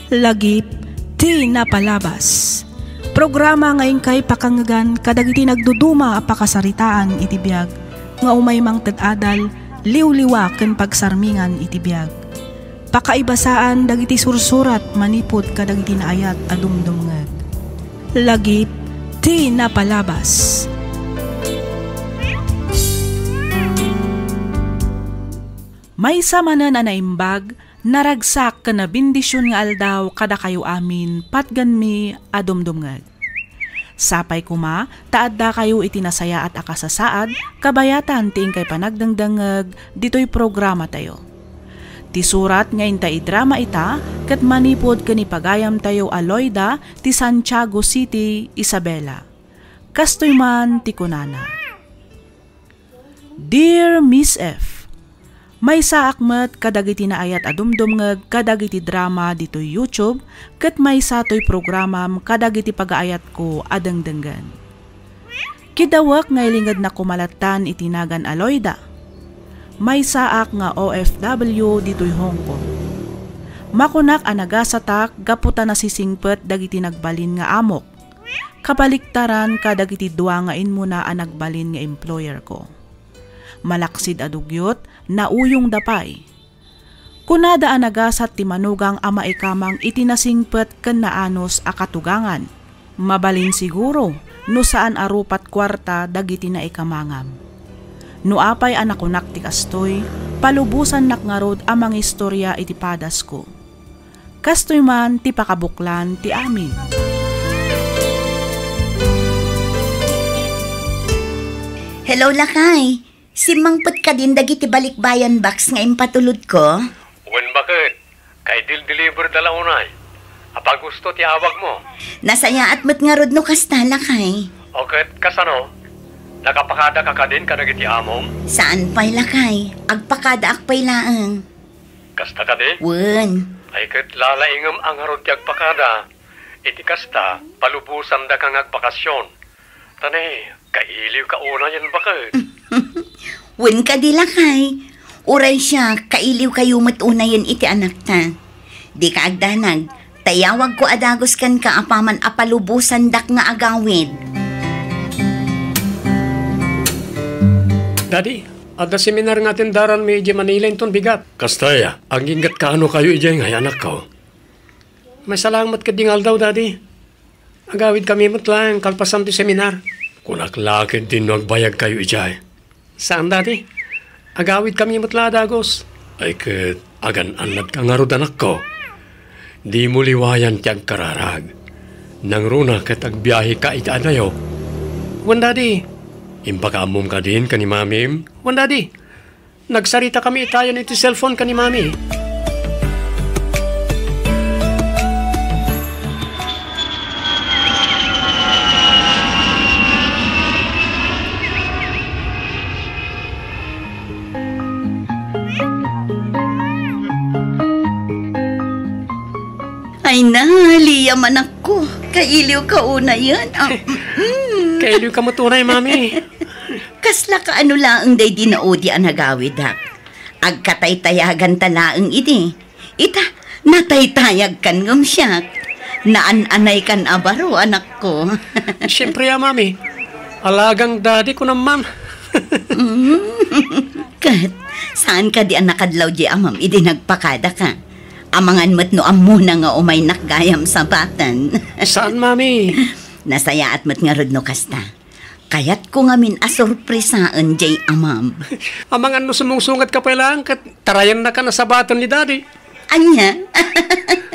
Lagip ti napalabas. Programa ngayon kay pakangagan kadagiti nagduduma a pakasaritaan iti biag nga umay mang tad-adal liw-liwa ken pagsarmingan iti biag. Pakaibasaan dagiti sursurat manipod kadagiti naayat a dumdumngeg. Lagip ti napalabas. May samanan na naimbag, naragsak ka na bindisyon nga aldaw kada kayo amin, patgan mi adumdumngag. Sapay kuma, taadda kayo itinasaya at akasasaad, kabayatan ting kay panagdangdangag, dito'y programa tayo. Ti surat ngayon ta idrama ita, kat manipod ka ni pagayam tayo Aloyda, ti Santiago City, Isabela. Kastoy man ti kunana. Dear Miss F, may saakmat kadagiti na ayat adumdumngag kadagiti drama dito YouTube ket may satoy programam kadagiti pagaayat ko adangdanggan. Kidawak nga ilingad na kumalatan itinagan Aloyda. May saak nga OFW dito'y Hong Kong. Makunak anagasatak gaputa na sisingpet dagiti nagbalin nga amok. Kabaliktaran kadagiti dua nga inmuna ang nagbalin nga employer ko. Malaksid adugyot, nauyong dapay. Kunada anagasat ti manugang ama ikamang itinasingpet ken naanos a katugangan. Mabalin siguro, no saan arupat kwarta dagiti na ikamangam. No apay anakunak ti kastoy, palubusan nakngarod amang istorya iti padas ko. Kastoy man ti pakabuklan ti amin. Hello lakay. Simangput ka din dagiti balikbayan box nga impatulod ko? Wen bakit? Kay deliver dala unay. Apag gusto ti awag mo? Nasaya at mat nga rod no kastala kay. Okay, kasano? Nakapakada ka din ka dagiti amom? Saan pa'y lakay? Agpakada akpay laang. Kasta ka din? Wen. Ay kat lalaingam ang harod ti agpakada. Iti kasta, palubusan da kang agpakasyon. Tanay, kailiw ka una yan bakit? Wen ka di lakay. Uray siya, kailiw kayo matunayan iti anak ta. Di ka agdanag, tayawag ko adagos kan ka apaman apalubusan dak nga agawid. Daddy, ada seminar nga tindaran may iji Manila inton bigat. Kastaya, ang ingat ka ano kayo iji ngay anak ko. May salamat ka dingal daw, Daddy. Agawid kami matlang kalpasan ti seminar. Kunak lakid din nagbayag kayo iji. Saan, Daddy? Agawid kami matla dagos. Ay kat, agan anad ka nga rod anak ko. Di mo liwayan tiyag kararag. Nang runa kat agbiyahe ka itaadayo. Wan, Daddy, impakaamom ka din ka ni Mami. Wan, Daddy, nagsarita kami itayan iti cellphone ka ni Mami. Ay na, liyam anak ko. Kailiw ka una yan. Kailiw ka mo tunay, Mami. Kasla ka ano laang day di na odi ang nagawid hak. Agkatay-tayagan talaang iti. Ita, natay-tayag kan ngam siya. Naan-anay kan abaro, anak ko. Siyempre, Mami. Alagang daddy ko naman. Kat, saan ka di ang nakadlaw di amam? Idi nagpakada ka. Amangan mo't no amuna nga umay nakgayam sa batan. Saan, Mami? Nasaya at mo't nga rod no kasta. Kayat ko nga min asurpresaan jay amam. Amangan no sumungsungat ka pa lang, kat tarayan na ka na sa batan ni Daddy. Anya?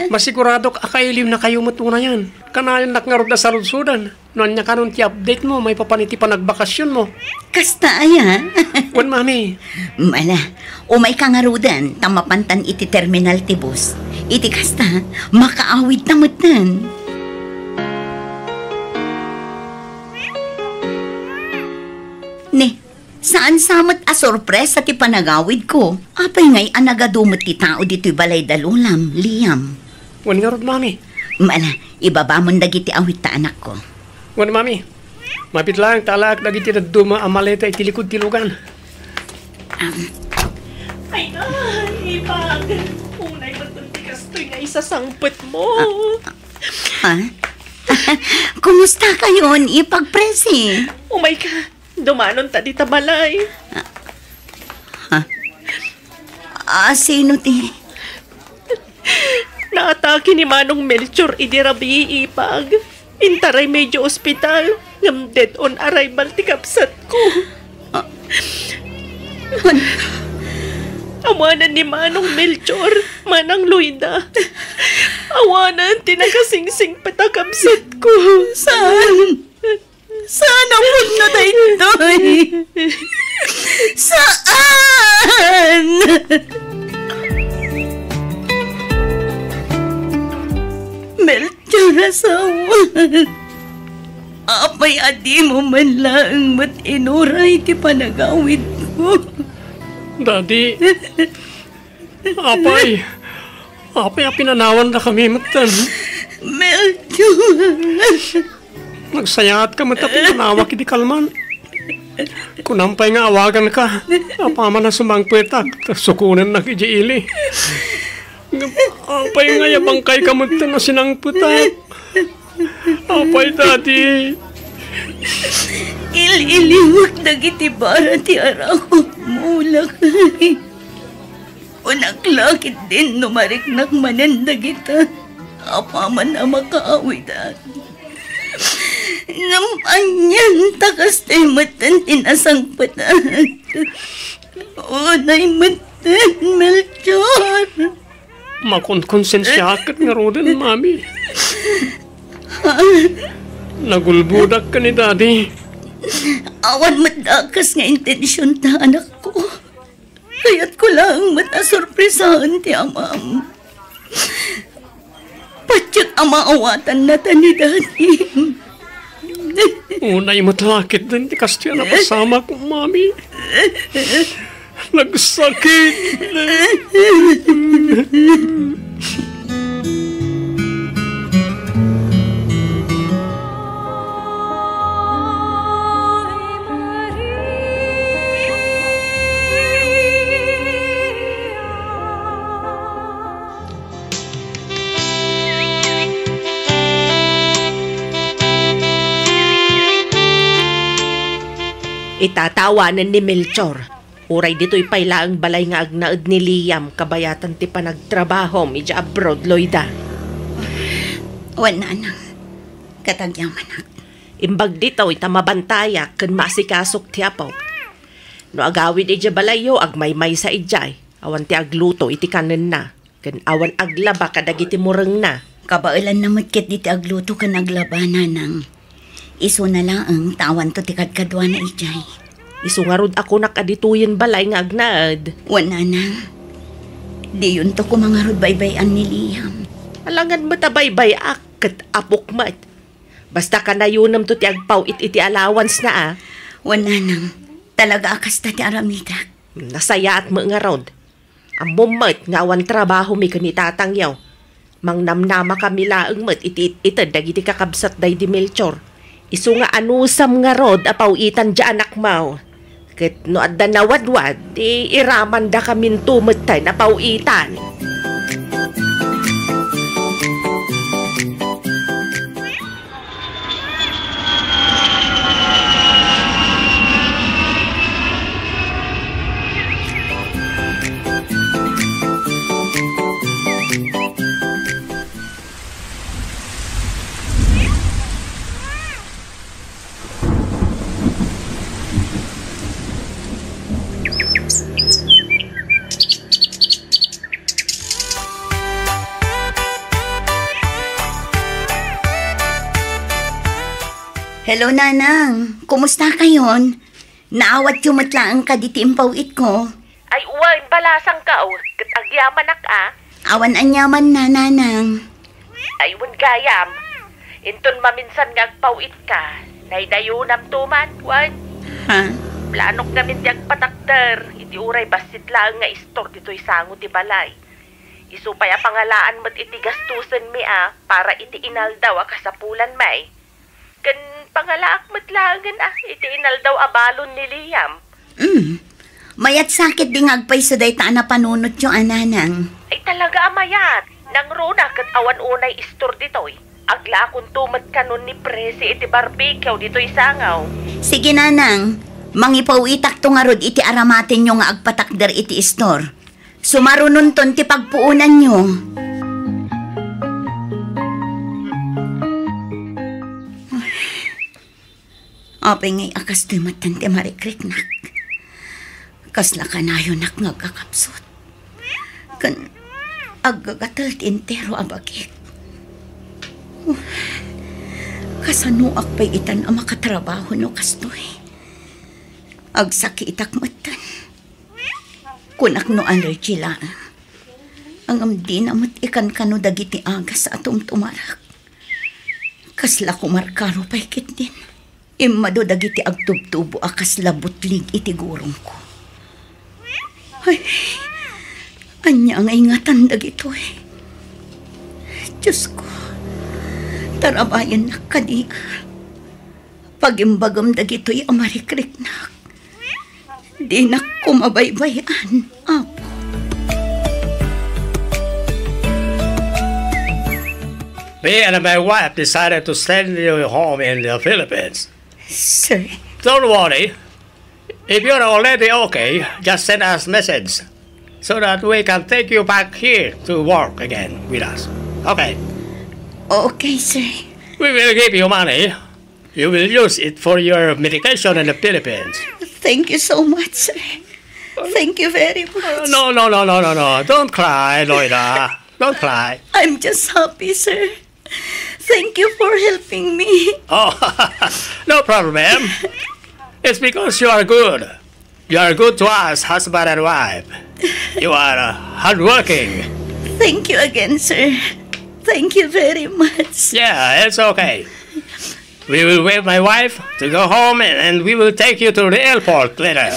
Masigurado ka kailiw na kayo matuna yan. Kanayan nakngarod na sa lutsudan. Noon niya kanon ti update mo, may papaniti pa nagbakasyon mo. Kasta aya? Wan, Mami. Mala, umay kangarudan, tamapantan iti terminal ti bus. Iti kasta, makaawid na mutan. Ne, saan samat a sorpresa ti panagawid ko? Apay ngay anagadumot ti tao dito'y balay dalulam, liyam. Wan nga rod, Mami. Mala, ibaba mo dagiti awit ta anak ko. Wan, Mami. Mapit lang, talak dagiti na duma ang maleta itilikod tilugan. Ay, ipag. Unay matultikas to'y nga sa sangpet mo. Ha? Kumusta kayo, ipagpresi? Oh my God, dumanon ta di tabalay. Sino ti? Naatake ni Manong Melchor idirabi ipag. Intaray medyo ospital. Ngam dead on arrival ti kapsat ko. Awanan ni Manong Melchor, Manang Luida. Awanan tinagasingsing patakapsat ko. Saan? Saan ang punta na ito'y? Saan? Melchor, asawa. Apay adi mo man lang mat inuray ti panagawid ko. Daddy, apay pinanawan na kami matan. Melchor. Nagsayaat ka mata pinanawa kiti kalman. Kunampay nga awagan ka. Apama na sumangpetak. Sukunan na kijiili. Apay nga yabangkay ka mata na sinangpetak. Apay, Daddy. Ililiwag na gitibara ti arakot mulak. Unaklakit din numariknak mananda kita. Apaman na makaawidan. Namanyan takas tayo matan tinasangpatan. Unay matan, Melchor. Makonkonsensyakat nga roden, Mami. Nagulbudak ka ni Daddy. Awan madakas nga intensyon ta anak ko. Kaya't ko lang matasurpresahan ti amam. Patyat amaawatan na ta ni Daddy. Unay matlakit din ti kastya na pasama ko, Mami. Nagsakit. Itatawanan ni Melchor. Uray dito'y pailaang balay nga agnaed ni Liam kabayatan ti panagtrabaho medya abroad, Loida. Wala na. Katagyaman na. Imbag dito ita mabantaya ken masikasok ti apaw. No agawid ija balayo agmaymay sa ijay. Awan ti agluto iti kanen na. Ken awan aglaba kadagiti mureng na. Kabailan na matkit diti agluto ka naglabanan ng iso na lang ang tawan to ti kadkadwa na ijay. Isungarod ako nakadituyen balay nga agnaed. Wala na. Di yun to kumangarod baybayan ni Liam. Alangan matabaybay ket apok mat. Basta ka na yunam to ti agpaw iti allowance na Wala nang. Talaga akas ta ti aramida. Nasaya at mga rod. Ang bumat nga awan trabaho mi kanitatang yaw. Mangnamnama kami laeng mat iti dagiti kakabsat day di Melchor. Isu nga anusam nga rod apaw itan dya anak mau. Ket no adda nawadwad, iraman da kamin tumetay na pauitan. Hello, Nanang. Kumusta kayon? Naawat yung matlaang ka diti impawit ko. Ay uwan, balasang ka ket agyaman nak Awan anyaman na, Nanang. Ay uwan gayam. Inton maminsan nga agpawit ka. Naydayunam tuman, wan. Ha? Planok namin di agpatakder. Iti uray basit lang nga istor dito'y sango ti balay. Isupay pangalaan mo't iti gastusan mi para iti inaldaw kasapulan may. Kan pangalaak matlangan iti inaldaw abalon ni Liam. Mayat sakit di ngagpay sa day ta na panunot yung ananang. Ay talaga amayat. Nang runa kat awan unay istor ditoy. Agla kung tumat kanon ni Presi iti barbecue dito'y sangaw. Sige nanang, mangipaw itak to nga rod iti aramatin nyo nga agpatakder iti istor. Sumarunon ton ti pagpuunan nyo. Apay ngay akas to'y matan ti marikriknak. Kasla ka na yun nak ngagkakapsot. Kan aggagatalt intero abagik. Kasanuak pa'y itan ang makatrabaho no kastoy. Agsaki itak matan. Kunak no allergy lang. Ang amdi na ikan kano dagiti agas sa atong tumarak. Kasla kumarkaro pa'y kit din. Imado dagiti agtubtubo akas labutlig iti gurong ko. Ay, anya ang ingatan dagito eh. Diyos ko. Tarabayan na kadi. Pagimbagam dagito'y amarikrik-nak. Di na kumabaybayan, Apo. Me and my wife decided to send you home in the Philippines. Sir, Don't worry. If you're already okay, just send us message so that we can take you back here to work again with us. Okay. okay, sir. We will give you money. You will use it for your medication in the Philippines. Thank you so much, sir. Thank you very much. No. Don't cry, Loida. Don't cry. I'm just happy, sir. Thank you for helping me. Oh, no problem, ma'am. It's because you are good. You are good to us, husband and wife. You are hardworking. Thank you again, sir. Thank you very much. Yeah, it's okay. We will wait my wife to go home and we will take you to the airport later.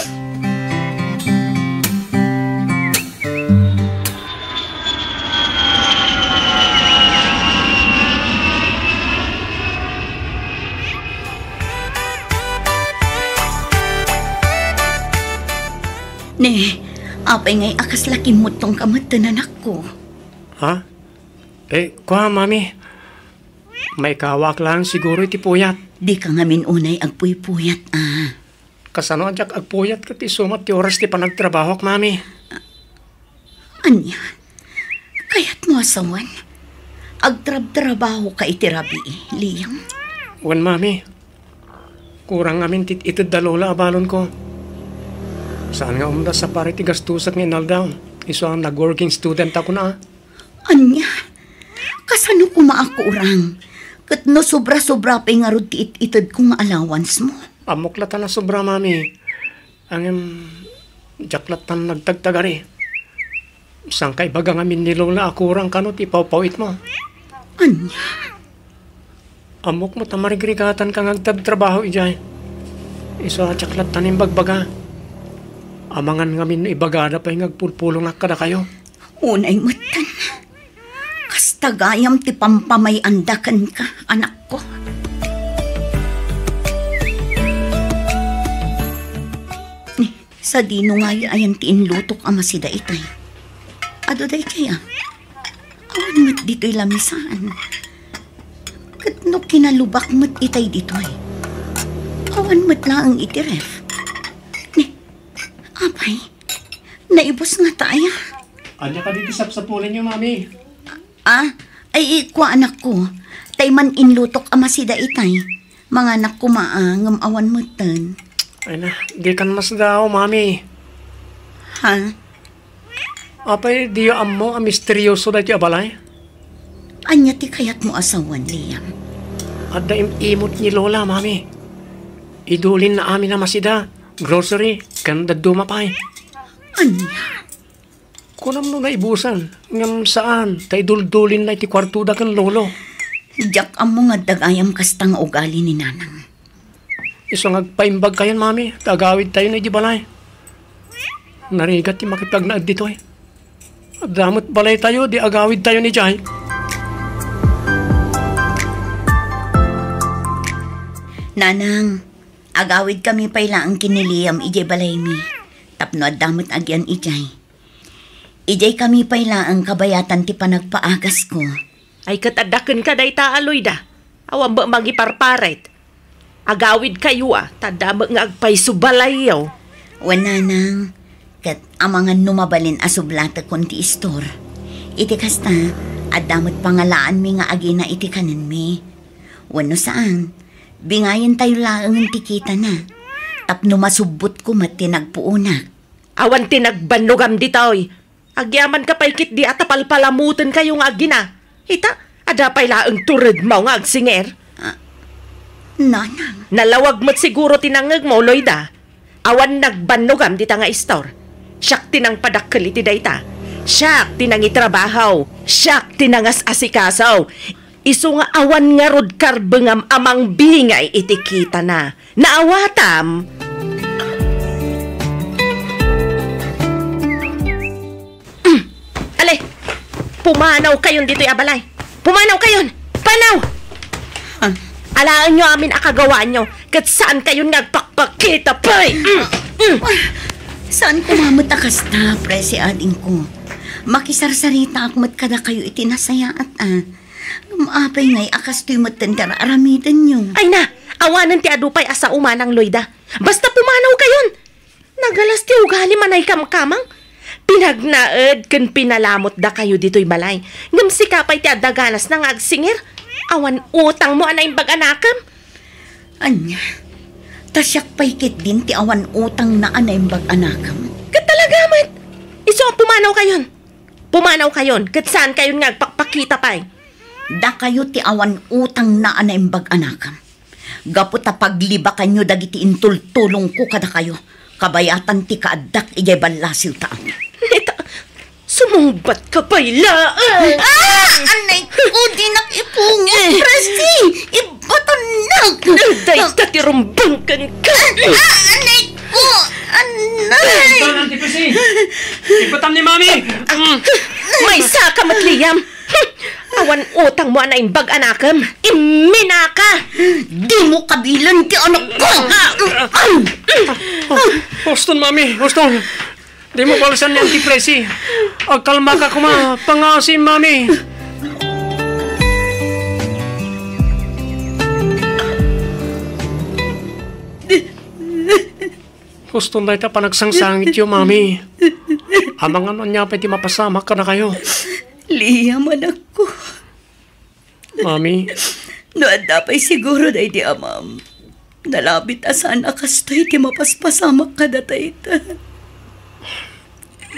Ne, apay ngay akas laki mo tong kamatanan ako. Ha? Kuha, mami. May kawak lang siguro iti puyat. Di ka nga minunay agpuy-puyat, ah. Kasano adyak agpuyat kat isumat ti oras ti panagtrabaho, mami. Anya, kayat mo asawan. Agtrab-trabaho ka itirabi, Liyang. Wan, mami. Kurang amin itid dalola abalon ko. Saan nga umda sa pare ti gastusak ng inaldaw? Iso ang nag-working student ako na. Anya, kasano ko maakurang? Kat no sobra-sobra pa nga rod ti itid kong allowance mo. Amuklatan na sobra, mami. Ang jaklatan nagtagtagari. Isang kay bagang amin ni Lola akurang kanot ipawpawit mo. Anya? Amok mo tamarigrigatan kang agtagtrabaho ijay. Iso jaklatan yung bagbaga. Amangan ngamin ibagada pa yung agpulpulong kada kayo. Unay matan. Kastagayam ti pampamay andakan ka, anak ko. Sa dino nga ayan ti inlutok ama si daitay. Ado day kaya. Awan mat dito'y lamisaan. Kat no kinalubak mat itay dito'y. Awan mat lang ang itiref. Apay, naibos nga tayo. Anya ka dito sapsapulin niyo, mami. Ay ikwa anak ko. Tayman inlutok ama si daitay. Mga anak ko maangam awan mutan. Ay na, di kan mas daw, mami. Ha? Apay, di yo ammo ang misteryoso na ti abalay? Anya ti kayat mo asawan, Liam? At da imot ni Lola, mami. Idulin na amin na masida. Grocery, kan dadumapay. Anya? Kunam no na ibusan. Ngam saan? Tay duldulin na iti kwartuda kan lolo. Diyak amo nga dagayam kastang ugali ni nanang. Iso ngagpaimbag kayan, mami. Tagawid tayo na di balay. Narigat ti makipag na dito eh. Damot balay tayo, di agawid tayo ni Jai. Nanang, agawid kami payla ang kiniliyam ije balay mi. Tapno at damot agyan ijay. Ijay kami payla ang kabayatan ti panagpaagas ko. Ay katadaken ka day ta, Loida. Awan ba magiparparet? Agawid kayo tadama nga agpay yaw. Wana nang, kat amangan numabalin asublata kon ti istor. Iti kasta, adamot pangalaan mi nga agina iti kanan mi. Wano saan, bingayan tayo laang ti kita na. Tapno masubot ko mati nagpuunak. Awan tinagbanugam ditoy. Agyaman ka paikit di atapalpalamutan kayo nga agina. Ita, adapay laang turid mo nga agsinger. Nanang. Nalawag mo't siguro tinangag mo, Loida. Awan nagbanugam dita nga istor. Siyak tinang padakkel iti dayta. Siyak tinang itrabahaw. Siyak tinangas asikasaw. Isu nga awan nga rod karbengam amang bingay iti kita na. Naawatam. Ale, pumanaw kayon dito'y abalay. Pumanaw kayon! Panaw! Alaan nyo amin akagawaan nyo. Kat saan kayo nagpakpakita, pay? Saan kumamot akasta, presi ading ko? Makisarsarita akmat kada kayo itinasayaat Lumapay ngay akas to'y matandara aramidan nyo. Ay na, awanan ti adupay asa umanang, Loida. Basta pumanaw kayon. Nagalas ti ugali manay kamkamang. Pinagnaed kan pinalamot da kayo dito'y balay. Ngam si kapay ti adaganas na ngagsingir. Awan utang mo anay bag-anakam. Anya, tasyak paikit din ti awan utang na anay bag-anakam. Kat talaga, mat. Iso, pumanaw kayon. Pumanaw kayon. Kat saan kayon ngagpakpakita pay? Da kayo ti awan utang na anay bag-anakam. Gapot pagliba kanyo dagiti intultulong ko kada kayo. Kabayatan ti kaadak ijay balasil taang. Nita, sumungbat ka payla. Anay ko di nakipungo, Presti! Ibatanag! Day tatirumbang kan ka. Anay ko! Anay! Ito lang, Tipisi. Ipatam ni Mami. May saka matliyam. Awan utang mo na imbag anakam. Iminaka. Di mo kabilan ti anak ko! Huston, Mami. Huston. Di mo palasan ni Auntie Presi. Agkalma ka kuma. Pangasim, Mami. Huston na ita panagsangsangit yung, Mami. Amang ano niya pa iti mapasama ka na kayo. Liyam anak ko. Mami. Noadapay siguro day di amam. Nalabit asan akastoy ti mapaspasamak ka datay ta.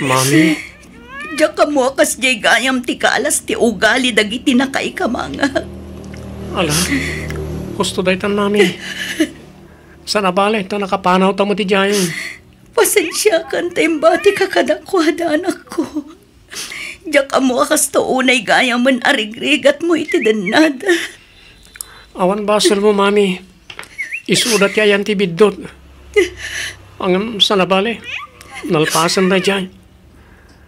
Mami. Diyak ka mo akas jay gayam ti kaalas ti ugali dagiti na kay kamanga. Ala. Gusto daytan, Mami. Sa nabali, ito nakapanaw tamo ti Jayon. Pasensya kan taimbati kakadakwada anak ko. Diyak ka mo akas to unay gayam man arigrigat mo iti danad. Awan basel mo, Mami. Isudat yayan ti biddot. Ang sa nabali, nalpasan na dyan.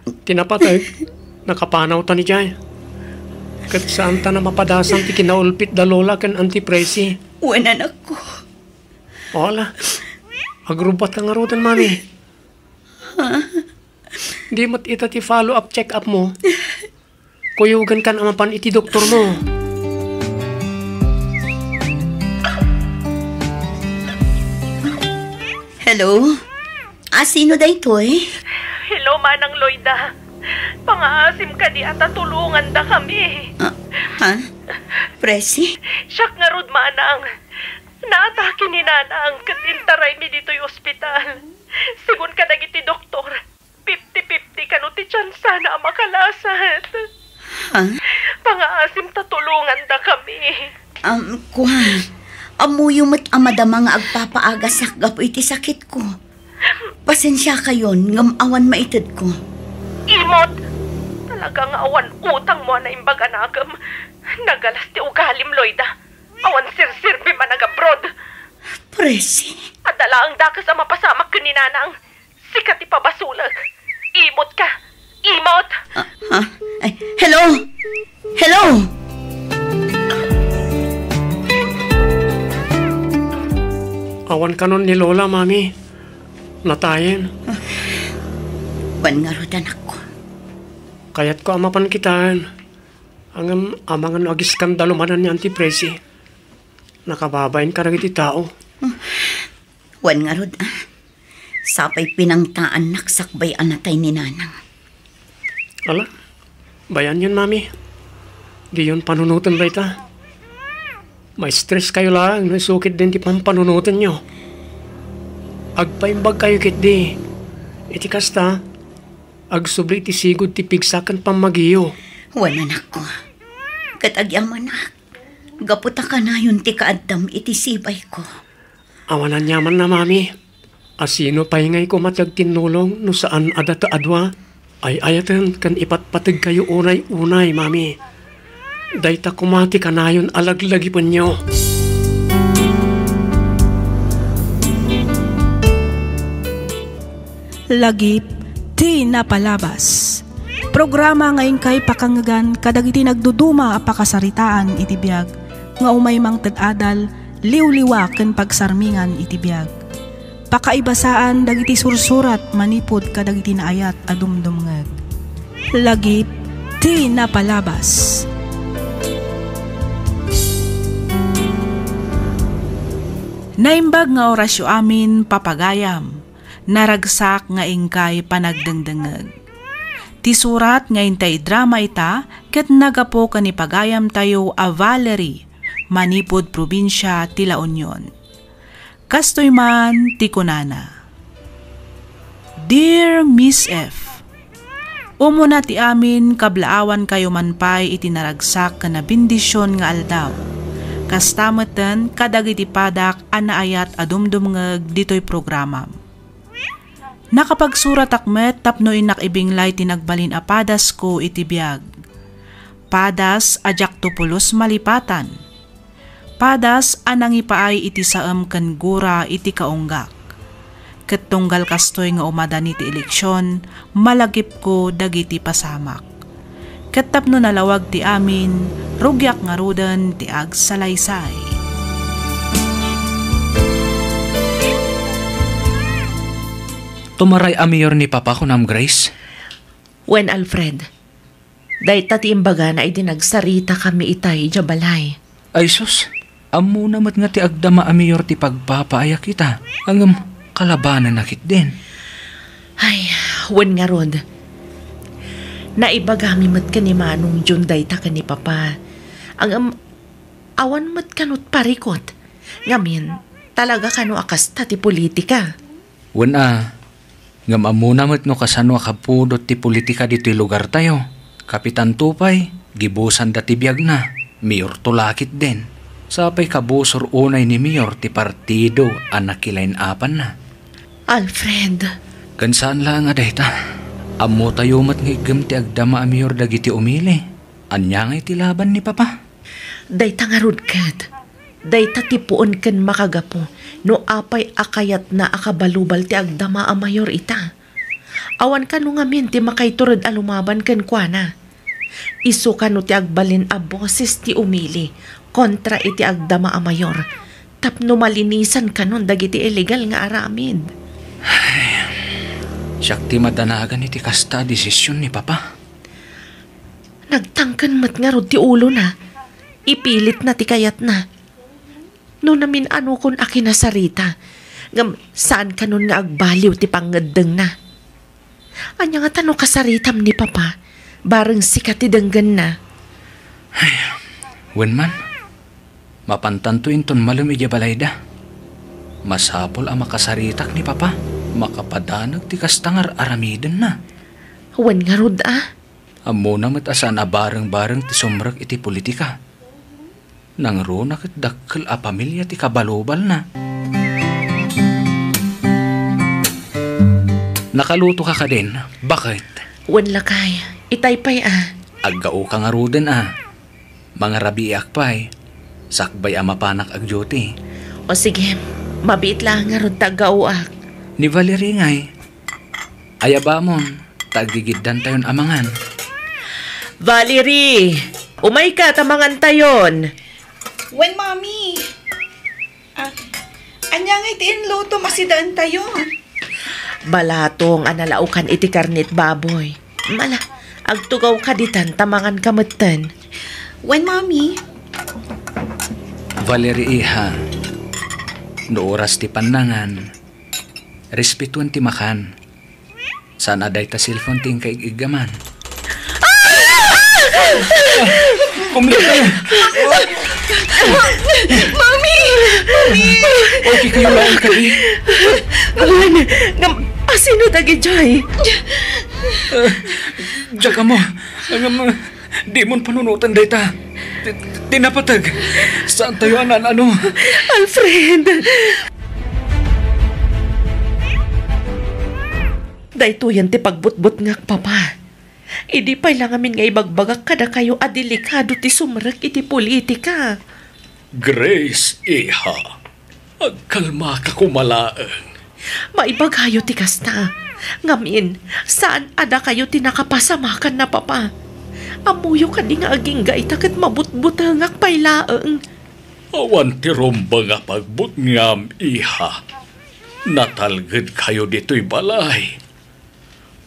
Tinapatay, nakapanaw ta ni dyan. Kat saan ta na mapadasang ti kinaulpit da lola kan Auntie Presi. Uwan anak ko. Wala. Agrubat ka nga rotan, Mami. Di mat ita ti follow-up check-up mo. Kuyugan kan amapan iti doktor mo. Hello? Sino da ito eh? Hello, Manang Loida. Pangaasim ka di at tulungan da kami. Ha? Presi? Siyak nga rod, Manang. Naatake ni Nanang katintaray mi dito yung ospital. Sigun ka nagiti doktor. 50-50 ka no ti tsansa na makalasat. Ha? Pangaasim tatulungan da kami. Kuha. Amuyo mo't amadama nga agpapaagas gapo iti sakit ko. Pasensya kayon, ngamawan maitid ko. Imot! Talagang awan utang mo na imbag anagam. Nagalas ti ugalim, Loida. Awan sir-sirbi man nag-abroad. Presi? Adala ang dakas ang mapasamak ka ni Nanang. Sikat ipabasulag. Imot ka! Imot! Ay, hello? Hello? Awan ka nun ni Lola, Mami. Natayin. Wan nga rodan ako. Kaya't ko amapan kitaan. Ang amangan agis skandalo manan ni Antipresi. Nakababayin ka rin iti tao. Wan nga rod, sapay pinangtaan naksakbay anatay ni nanang. Ala, bayan yun, mami. Di yun panunutan ba ita? May stress kayo lang, nasukit din ti pampanunutan nyo. Agpaimbag kayo kit di. Iti kasta, agsubli ti sigod ti pigsakan pamagiyo. Wan anak ko, katagyaman anak. Gaputa ka na yun ti kaadam iti sibay ko. Awanan yaman na, mami. Asino paingay ko matagtinulong no saan adata adwa, ay ayatan kan ipatpatag kayo unay-unay, mami. Dayta kumati ka na yun alaglagi pa nyo. Lagip, ti napalabas. Programa ngayon kay pakangagan kadagiti nagduduma a pakasaritaan iti biyag, nga umay mang tad-adal, liw-liwa ken pagsarmingan iti biyag. Pakaibasaan dagiti sursurat manipod kadagiti naayat a dumdumngeg. Lagip, ti napalabas. Naimbag nga orasyo amin papagayam, naragsak nga ingkay panagdengdengeg. Ti surat nga intay drama ita, ket nagapo kanipagayam tayo a Valerie, manipod probinsya ti La Union. Kastoy man ti kunana. Dear Miss F, umuna ti amin kablaawan kayo manpay iti naragsak ka na bindisyon nga aldaw. Kastameten kadagiti padak anaayat adumdumngeg ditoy programa. Nakapagsurat akmet tapno inakibinglay tinagbalin a padas ko iti biyag. Padas ajak tupulos malipatan. Padas anangipaay iti saem ken gura iti kaunggak. Ket tunggal kastoy nga umadan iti eleksyon, malagip ko dagiti pasamak. Ket tapno nalawag ti amin, rugyak nga ruden ti agsalaysay. Tumaray a mayor ni Papa ko nam Grace? Wen Alfred, day tati imbaga na idinagsarita kami itay jabalay. Ay sus, amo namat nga ti agdama a mayor ti pagpapaaya kita. Ang kalabanan nakit din. Ay, wen nga rod. Naibagami mat ka ni Manong Jun day ta ka ni Papa. Ang awan mat kanot parikot. Ngamin, talaga kano akas ti politika. Wen ngam amuna met no kasano akapudot ti politika dito'y lugar tayo. Kapitan Tupay, gibusan dati biyag na. Mayor tulakit din. Sapay kabusor unay ni Mayor ti partido anak kilain apan na. Alfred. Kansaan lang nga dayta. Amo tayo mat ngigam ti agdama a Mayor dagiti umili. Anya nga iti laban ni Papa. Dayta nga rudkat. Dayta tipuon ken makagapo. No apay akayat na akabalubal ti agdama a mayor ita. Awan ka no ngamin ti makaiturod alumaban ken kuana. Isu ka no ti agbalin a boses ti umili kontra iti agdama a mayor. Tapno malinisan ka nun dagiti illegal nga aramid. Ay, siyak ti madanagan iti kasta desisyon ni Papa. Nagtangkan mat nga rod ti ulo na. Ipilit na ti kayat na. No namin ano kun akinasarita, ngam saan ka nun nga agbaliw ti pangadeng na. Anya nga tanong kasaritam ni Papa, bareng sikat ti denggan na. Ay, wen man, mapantantuin ton malum ija balayda. Masapol ang makasaritak ni Papa, makapadanag ti kastangar aramiden na. Wen nga rod Amo na matasan na bareng-bareng ti sumrag iti politika. Nang runa ket dakkel a pamilya ti kabalubal na. Nakaluto ka din, bakit? Wen lakay, itaypay Aggao ka nga ruden Mga rabiak pa'y, sakbay mapanak ag duty. O sige, mabiit lang nga rod tagauak. Ni Valerie nga'y, ayabamon, tagigiddan tayon amangan. Valerie, umay ka tamangan tayon. Wen, Mami. Anya nga itiin luto masidaan tayo. Balatong analaukan iti karnit baboy. Mala, Agtugaw ka ditan, tamangan kamatan. When, Mommy? Valerie iha, no oras ti panangan, respetuan ti makan. Saan aday ta cellphone ting kay igaman. Kumli ka! Mommy! Okay kayo lang ka di. Asino tagi Joy? Diyan ka mo. Di mon panunutan day ta. Tinapatag. Saan tayo ano? Alfred! Dahito yan ti pagbutbut ngak, Papa. Idi pa lang amin nga ibagbagak kada kayo adelikado ti sumrak iti politika. Grace, iha. Agkalma ka kumalaan. Maibagayo ti kasta. Ngamin, saan ada kayo tinakapasamakan na, Papa? Amuyo ka di nga aging gaitakat mabutbutangak pailaang. Awan ti romba nga pagbutngam, iha. Natalgid kayo dito'y balay.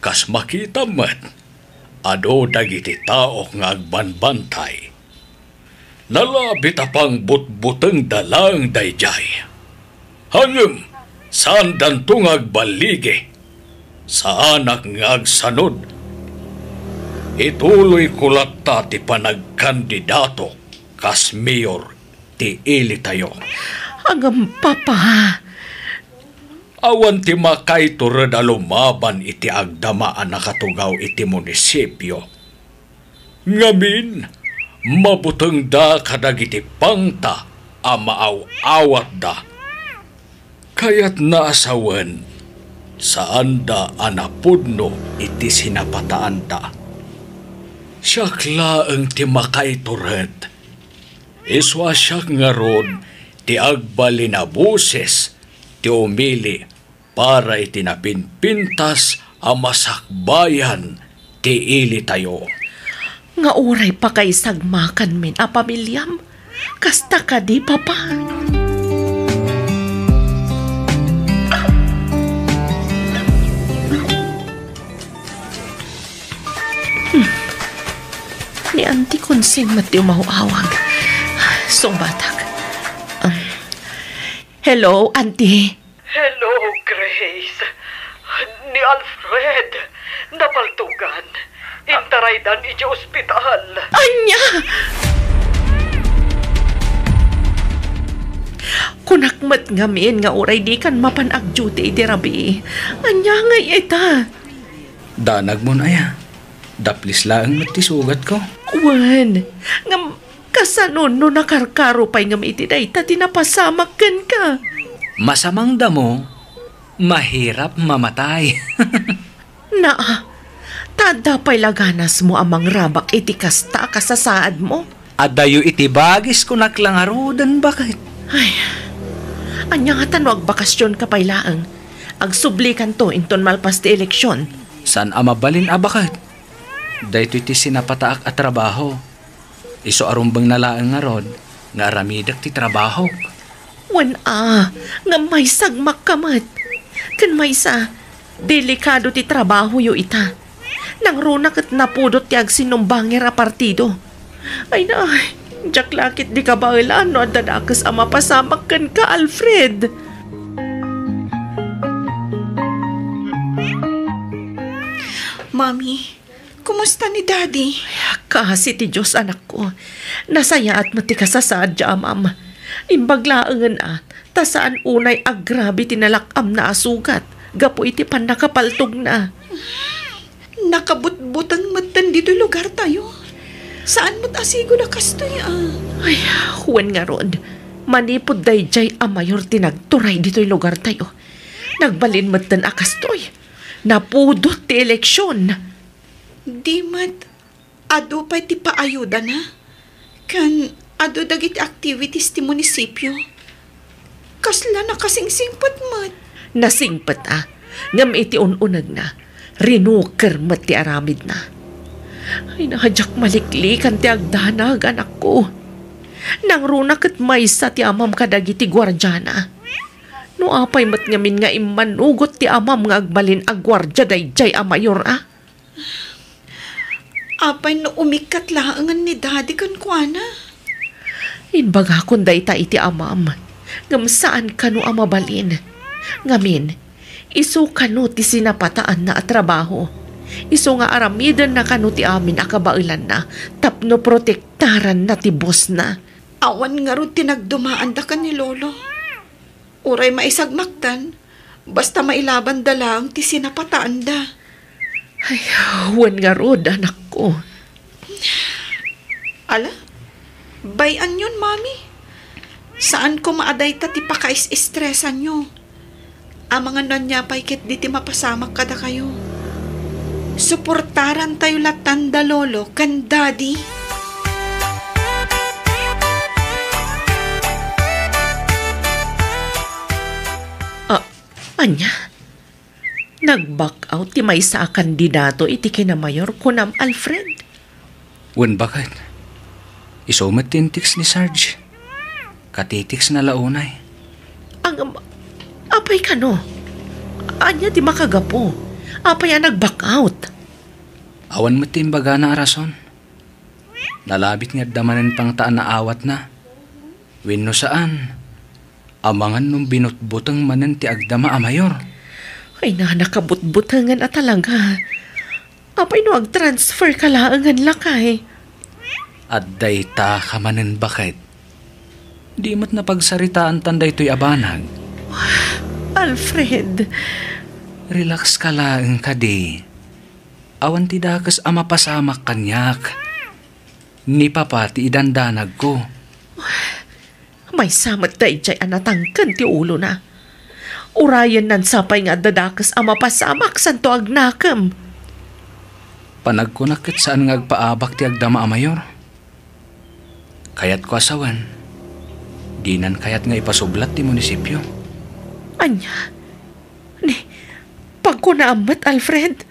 Kas makita man, ado dagiti tao nga agbanbantay. Nalabit apang butbuteng dalang dayjay. Hangem, saan dantong agbaligi? Sa anak nga agsanod. Ituloy kulat ta ti panagkandidato kas mayor ti ili tayo. Hanggang, Papa. Awan ti makay tured a lumaban iti agdamaan nakatugaw iti munisipyo. Ngamin, mabuteng da kadagiti pangta a maaw-awat da. Kaya't naasawan, saan da anapudno iti sinapataan da. Siyak laeng ti makay tured. Iswa siyak nga rod ti agbali na buses ti umili para itinapinpintas ang masakbayan ti ili tayo. Nga uray pa kay sagmakan min a pamilyam. Kasta ka di, Papa. Ni Auntie Consing mati umahuawag. Sumbatag. Hello, Auntie. Hello, Grace. Ni Alfred. Napaltugan. Intaraydan iti ospital. Anya! Kunakmat ngamin nga uray di kan mapanag duty di rabi. Anya nga ita. Danag mo na ya. Daplis lang matisugat ko. Wan. Ngam kasanon no nakarkaro pa'y ngam iti day ta tinapasamakan ka. Masamang damo, mahirap mamatay. Naa, tada pa'y laganas mo amang rabak iti kasta kasasaad mo. Adayo iti bagis ko naklangarudan bakit? Ay, anya nga tanwag bakasyon ka pa'y laang. Agsublikan to inton malpas ti eleksyon. San amabalin bakit? Dahito iti sinapataak at trabaho. Iso arumbang nalaang nga rod, nga aramidak ti trabaho. Wan nga may sagmak kamat. Kan may sa, delikado ti trabaho yo ita. Nang runak at napudot ti agsinumbangir a partido. Ay na, jak lakit di ka bailan no at dadakas ang mapasamak kan ka, Alfred. Mommy, kumusta ni Daddy? Kasi ti Diyos anak ko. Nasaya at matikasasaad dya, Ma'am. Imbaglaangan tasaan unay agrabi tinalakam na asugat. Gapo iti pan nakapaltog na. Nakabutbutang matan dito lugar tayo. Saan mo't asigo na kastoy Ay, huwan nga ron. Manipod dayjay a mayor tinagturay dito'y lugar tayo. Nagbalin matan akastoy. Napudot ti eleksyon. Di mat, ado pa'y ti paayuda na. Kan ado dagiti activities ti munisipyo. Kasla na kasingsingpat mat. Nasingpat ngam iti ununag na. Rinuker mat ti aramid na. Ay nahadyak maliklikan ti agdanag anak ko. Nang runak at maysa ti amam kadagiti gwardyana. No apay mat ngamin nga imanugot ti amam nga agbalin agwardya dayjay a mayor Apay no umikat laangan ni daddy kan kuana. Inbaga kung dayta iti amam, ngam saan kanu amabalin. Ngamin, iso kanu ti sinapataan na at trabaho. Iso nga aramidan na kanu ti amin akabailan na, tapno protektaran na ti boss na. Awan nga ro tinagdumaan da ka ni Lolo. Uray maisagmaktan, basta mailaban da lang ti sinapataan da. Ay, wan nga ro, anak ko. Ala, bayan yun, Mami. Saan ko maaday ta ti pakais-estresan nyo? Ang mga nanyapay kit di ti mapasamak kada kayo. Suportaran tayo latanda, Lolo, kan Daddy. Anya? Nag-back out ti may sa kandidato iti kinamayor kunam Alfred. Wen bakit? Isumat tintiks ni Sarge. Katitiks na launay. Apay ka no? Anya di makagapo. Apay nag-back out. Awan mo timbaga na rason. Nalabit nga damanan pang taan na awat na. Win no saan? Amangan nung binutbutang manan ti agdama a mayor. Ay na nakabutbutangan at talaga. Apay no ag-transfer ka laangan lakay. At dayta ka manan bakit? Di mo't napagsaritaan tanday to'y abanag. Alfred. Relax ka lang ka di. Awan ti dakas ama pasamak kanyak. Ni papa ti idandanag ko. May samat da ijay anatangkan ti ulo na. Urayan nan sapay nga dadakas ama pasamak santo agnakam. Panagkunakit saan nga agpaabak ti agdama a mayor. Kayat ko asawan. Dinan kayat nga ipasublat ti munisipyo. Anya? Ni, pagkunaamat Alfred.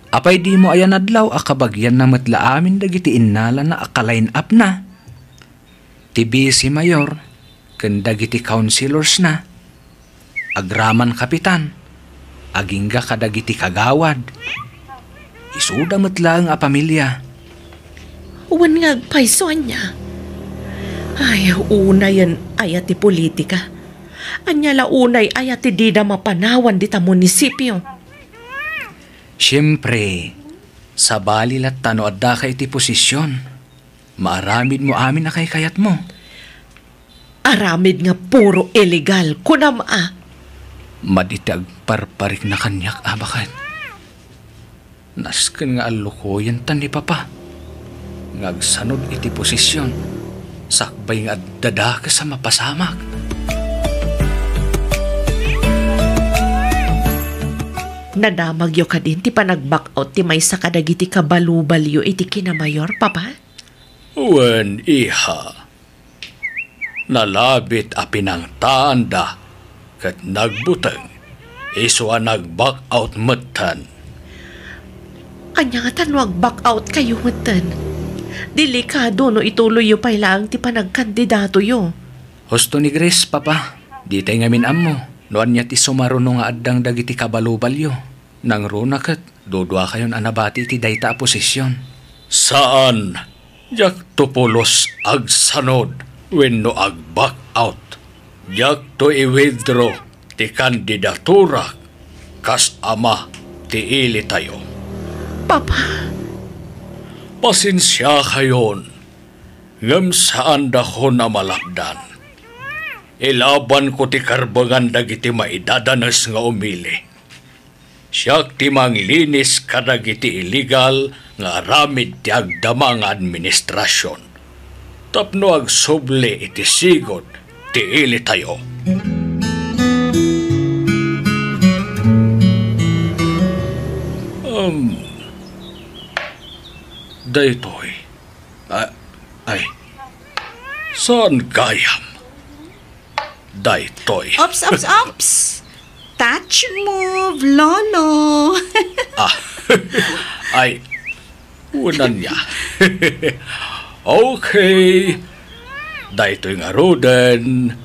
Apay di mo ayan adlaw akabagyan na matla amin dagiti innala na akalain up na. Ti si mayor, kandagiti councilors na. Agraman kapitan, agingga kadagiti kagawad. Isuda matlaang a pamilya. Uwan nga agpaisoan niya. Ay, una yan ayat ti politika. Anya la unay ayat ti di na mapanawan di ta munisipyo. Siyempre, sa balilat tano adda kay ti posisyon. Maaramid mo amin na kay kayat mo. Aramid nga puro illegal kunam a. Maditag parparik na kanyak abakan. Nasken nga alukoyan tan ni papa. Ngagsanod iti posisyon. Sakbay nga dada ka sa mapasamak. Nadamag yo ka din ti panag-back out ti may sa kadagiti kabalubalyo iti kinamayor, papa? Wen, iha. Nalabit a pinangtaanda kat nagbutang iso a nag-back out matan. Anya nga tanwag back out kayo matan. Delikado no ituloy yo pay lang ti panagkandidato yo. Husto ni Grace, papa. Di tayo nga minam mo. Noan niya ti sumaruno nga addang dagiti kabalubalyo. Nang runa kat, dudwa kayon anabati ti dayta a posisyon. Saan? Jak to pulos ag sanod when no ag back out. Jak to i-withdraw ti kandidatura kas ama ti ili tayo. Papa. Pasensya kayon. Ngam saan dako na malapdan. Ilaban ko ti karbangan dagiti maidadanas nga umili. Siyak ti manglinis kadagiti illegal nga aramid ti agdama nga administrasyon. Tapno agsuble iti sigod ti ili tayo. Daytoy. Ay. Saan gayam? Daytoy. Ops, ops, ops. Touch move, Lolo. Ay, unan niya. Okay. Daytoy nga roden.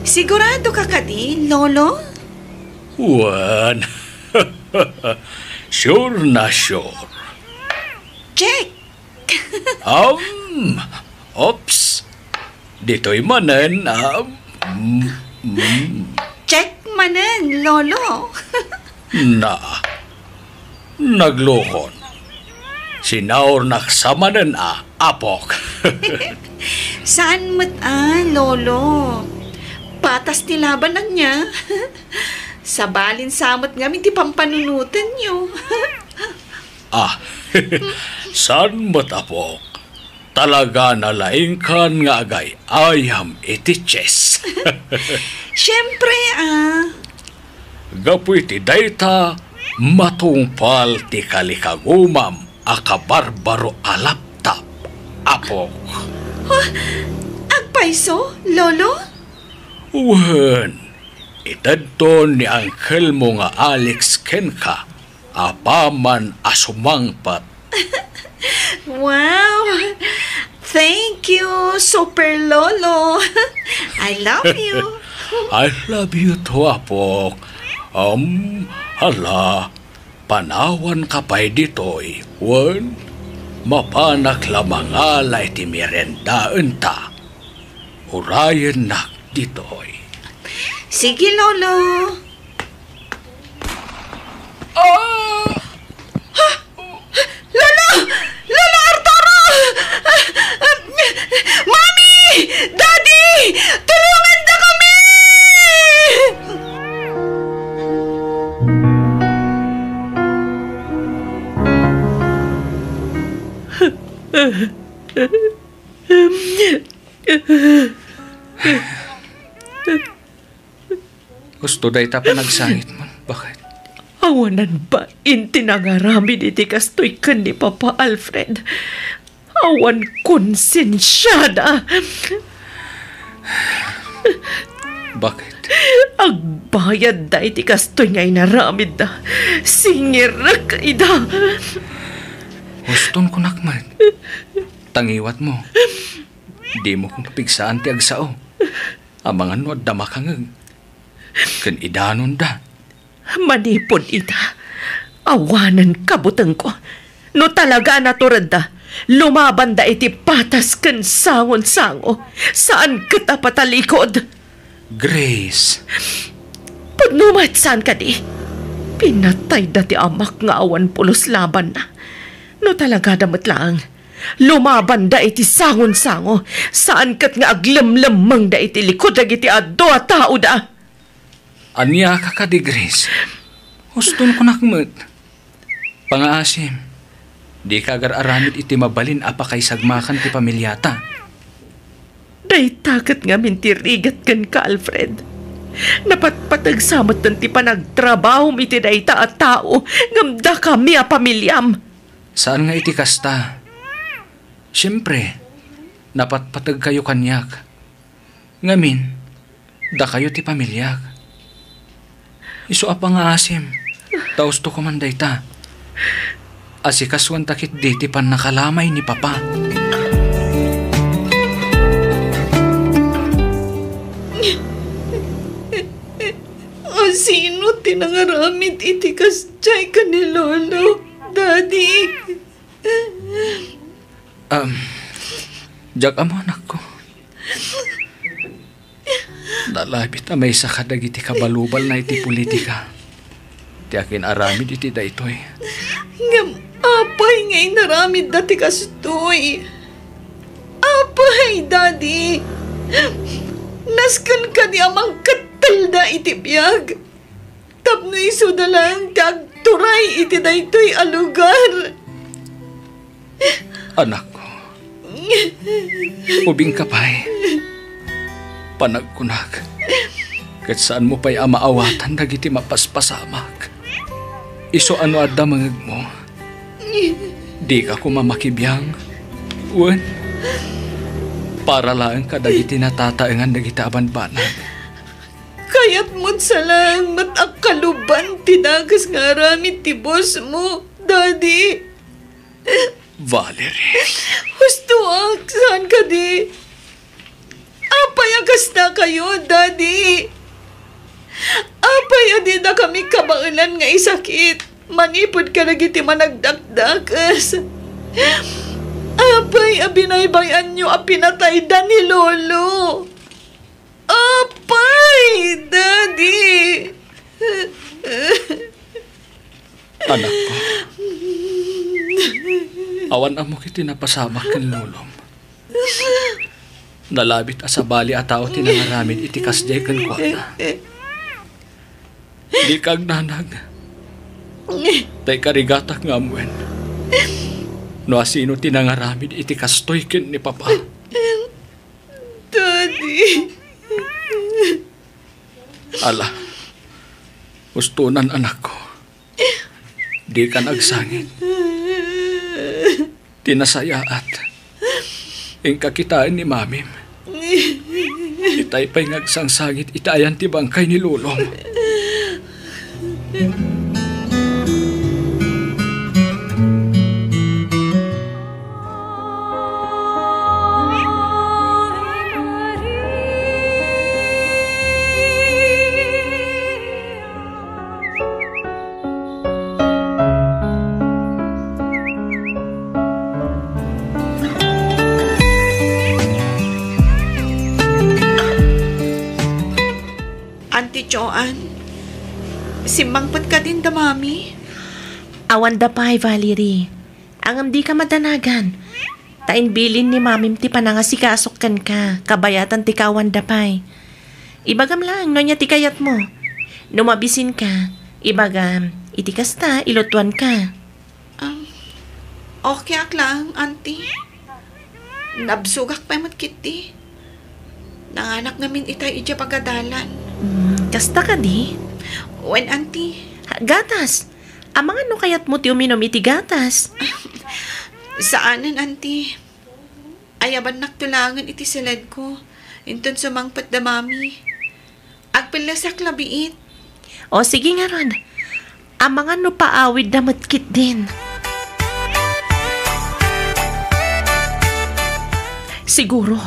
Sigurado ka kadi, Lolo? Wan. Sure na sure. Check! Ops. Dito'y manen, Check manen, Lolo. Naglukon. Sinaur naksamanen apok. Saan mo't Lolo? Patas tilabanan niya. Sa balin samot nga ti pampanunutan niyo. Saan mo't apok? Talaga nalaing kan nga agay ayam iti chess. Siyempre, Gapu iti dayta matungpal ti kalikagumam akabarbaro alaptap apok. Agpaiso, Lolo? Wen, itadto ni Uncle mo nga Alex Kenka apaman asumangpat. Wow! Thank you, Super Lolo. I love you. I love you too, apok. Hala, panawan ka pa'y dito'y. Wen, mapanak lamang alay ti merendaan ta. Urayan nak dito'y. Sige, Lolo. Lolo! Lolo Arturo! Mami! Daddy! Tulungan na kami! Gusto day ta pa nagsangit man. Bakit? Awanan ba inti nangaramid iti kastoy kan ni Papa Alfred? Awan konsensyada. Bakit? Agbayad da iti kastoy nga inaramid da. Singirak ida. Huston ko nakman. Tangiwat mo. Di mo kong papigsaan ti agsao. Amangan no dama kangag. Kan idanon da. Manipod ita. Awanan kabutang ko. No talaga naturad da. Lumaban da iti patas kan sangon-sango. Saan kita patalikod? Grace. Pagnumat saan ka di? Pinatay da ti amak nga awan pulos laban na. No talaga damat lang. Lumaban da iti sangon-sango. Saan kat nga aglamlamang da iti likod da iti ado at tao da. Anya ka di Grace. Huston ko nakmat. Pangaasim. Di ka agar-aramid iti mabalin apa kay sagmakan ti pamilyata. Day takat nga mintirigat kan ka, Alfred. Napatpatagsamot ng ti panagtrabaho iti dayta at tao. Ngamda kami a pamilyam. Saan nga iti kasta? Siyempre, napatpatag kayo kanyak. Ngamin, da kayo ti pamilyak. Isu apa nga asim. Taos to kumanday ta. Asikaswan takit di ti pan nakalamay ni Papa. Sino tinangaramid iti kasjay ka ni Lolo, Daddy? Jag amo anak ko. Dalabit may sa kadag iti kabalubal na iti politika. Ti akin aramid iti daytoy. Ngam apay ngay naramid dati kastoy. Apay, Daddy. Naskan ka di amang katal da iti biyag. Tapno iso da lang tagturay iti daytoy alugar. Anak ko. Ubing kapay. Panagkunag. Kat saan mo pa'y amaawatan dagiti mapaspasamak. Iso ano adda mangag mo. Di ka ko mamakibiyang. Wen. Para lang ka dagiti natataengan dagiti abanbanan. Kayat mo't salang matakaluban tinagas nga ramit ti boss mo, Daddy. Valerie. Gusto saan ka di? Apay agas na kayo, Daddy. Apay adi na kami kabailan nga isakit. Manipod ka na giti managdakdakas. Apay, abinaybayan nyo apinataydan ni Lolo. Apay, Daddy. Anak ko, awan amo kiti napasamak kan lulom. Nalabit asa bali a tao tinangaramid iti kasjay kan kuwata. Di kag nanag. Tay karigatak nga amwen. No asino tinangaramid iti kastoy ken ni Papa. Daddy. Ala, ustunan anak ko. Di ka nagsangit. Tinasayaat. Ing kakitaan ni Mamim. Itay pa'y ngagsangsangit itayan ti bangkay ni Lulong. Auntie Joanne, simbangpat ka din da, Mami. Awan da pa'y, Valerie. Ang di ka madanagan. Tain bilin ni Mamim ti panangasikasok kan ka. Kabayatan ti kawan da pa'y. Ibagam lang, no niya ti kayat mo. Numabisin ka. Ibagam, iti kasta, ilutuan ka. Okay ak lang, Auntie. Nabsugak pa matkiti. Nanganak namin itay ija pagadalan. Kasta ka di? When, Auntie? Gatas. Amang ano kayat mo ti uminom iti gatas? Saanan, Auntie? Ayaban naktulangan iti silad ko. Inton sumangpat da, Mami. Agpilasak labiit. O sige nga ron. Amang ano paawid na matkit din. Siguro,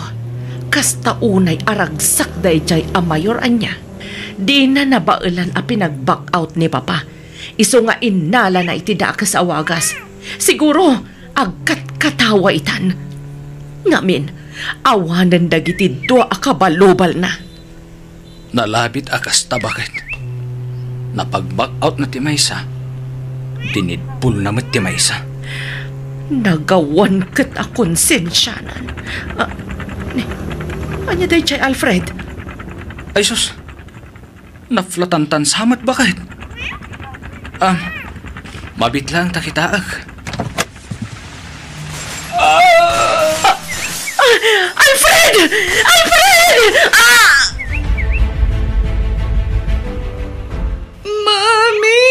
kasta unay aragsak dayjay a mayor anya. Di na nabailan a pinag-back out ni Papa. Iso nga inala na iti da sa awagas. Siguro, agkat katawa itan. Ngamin, awanan dagiti dua a kabalubal na. Nalabit akas tabakit. Napag-back out na ti Maysa. Dinidpul na ti Maysa. Nagawan kat a konsensyanan. Anya day chay Alfred? Ay sus, naflatantan samat bakit? Mabit lang takitaag. Alfred! Alfred! Mami!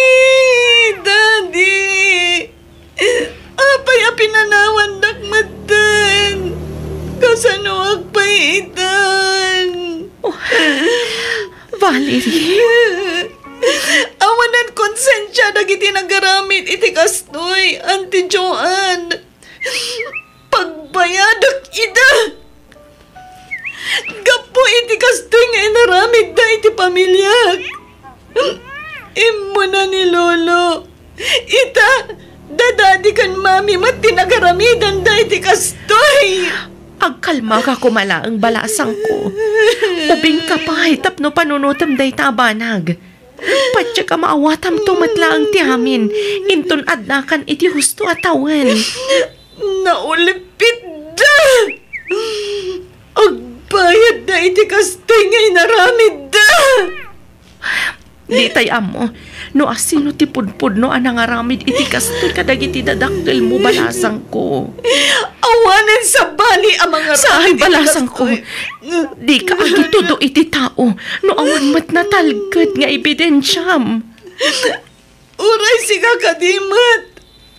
Daddy! Apay pinanawan dakmatan. Kasanuag pa'y itan. Valerie? Awanan konsensya dagiti nagaramit iti kastoy, Auntie Joanne. Pagbayadak ida. Gapo iti kastoy nga inaramit da iti pamilyak. Imo na ni Lolo. Ita, dadadi kan Mami mat tinagaramidan da iti kastoy. Agkalma ka kumala ang balasang ko. Ubing ka pa, tapno panunutam day tabanag. Patya ka maawatam tumatla ang tiamin. Inton adlakan iti husto atawan. Naulipit da! Agbayad da iti kastoy nga inaramid da! Di tay amo, no asino ti pudpud no anangaramid iti kastoy kadagiti dadakkel mo balasang ko. Awanan sa bali ang mga Saan balasang ko? Di ka agitudo iti tao no awan mat natalgad nga ebidensyam. Uray siga kadimat.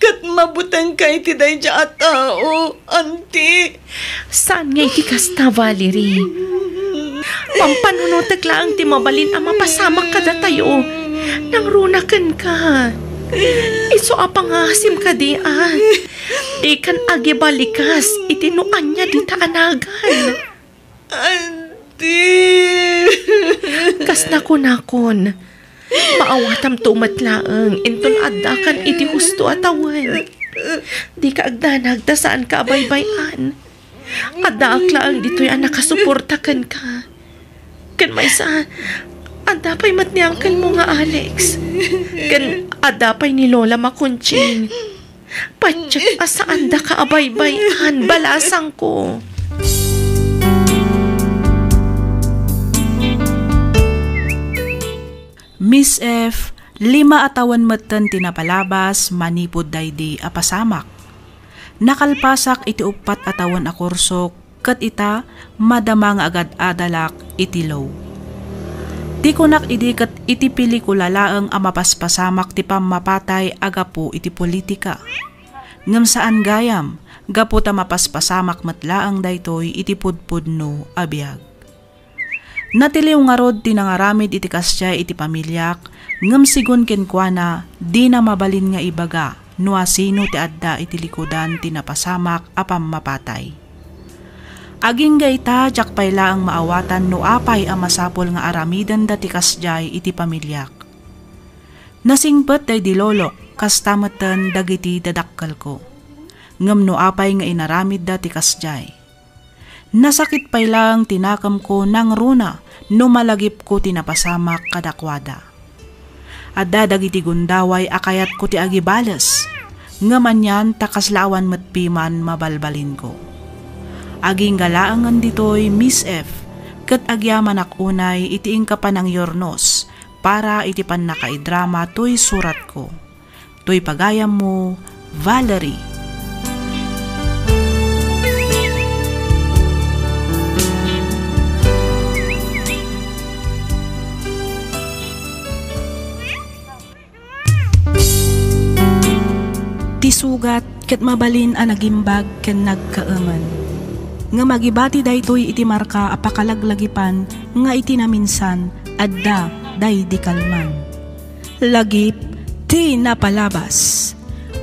Kat mabutan ka iti day dya at tao, Auntie. Saan nga iti kasta, Valerie? Pampanunotag lang ti mabalin ang mapasamak kada tayo. Nang runakan ka. Iso apangasim ka di Di kan agibalikas itinuan niya di taanagan. Auntie. Kas nakon. Maawatam tumat laang, inton adda kan iti husto atawan. Di ka agdanag, ta saan ka abaybayan. Adda aklaang dito'y anak kasuportakan ka. Kan may sa, adda pa'y matniangkan mo nga Alex. Kan adda pa'y ni Lola Makunching. Patsak asaan da ka abaybayan, balasang ko. Miss F, 5 atawan matan tinapalabas, manipod daydi apasamak. Nakalpasak iti 4 atawan akursok, kat ita madamang agad adalak iti low. Di kunak idikat iti pelikula laeng amapaspasamak ti pamapatay agapu iti politika. Ngem saan gayam, gapu ta mapaspasamak matlaang daytoy iti pudpudno abiyag. Natiliw nga rod tinangaramid iti kasya iti pamilyak, ngem sigun kenkwana di na mabalin nga ibaga no asino ti adda iti likodan tinapasamak apam mapatay. Aging gayta jak payla ang maawatan no apay ang masapol nga aramidan dati kasjay iti pamilyak. Nasingpet day di lolo kastamatan dagiti dadakkal ko. Ngem no apay nga inaramid dati kasjay. Nasakit paylang tinakam ko nang runa no malagip ko tinapasamak kadakwada. Adda dagiti gundaway akayat ko ti agibales. Ngaman yan takaslawan matpiman mabalbalin ko. Aging galaangan ditoy Miss F, ket agyaman akunay itiing ka pa ng yornos, para iti pan nakaidrama to'y surat ko. To'y pagayam mo, Valerie. Tisugat ket mabalin a nagimbag ken nagkaaman. Nga magibati daytoy iti marka apakalaglagipan nga iti naminsan adda day di kalman. Lagip ti napalabas.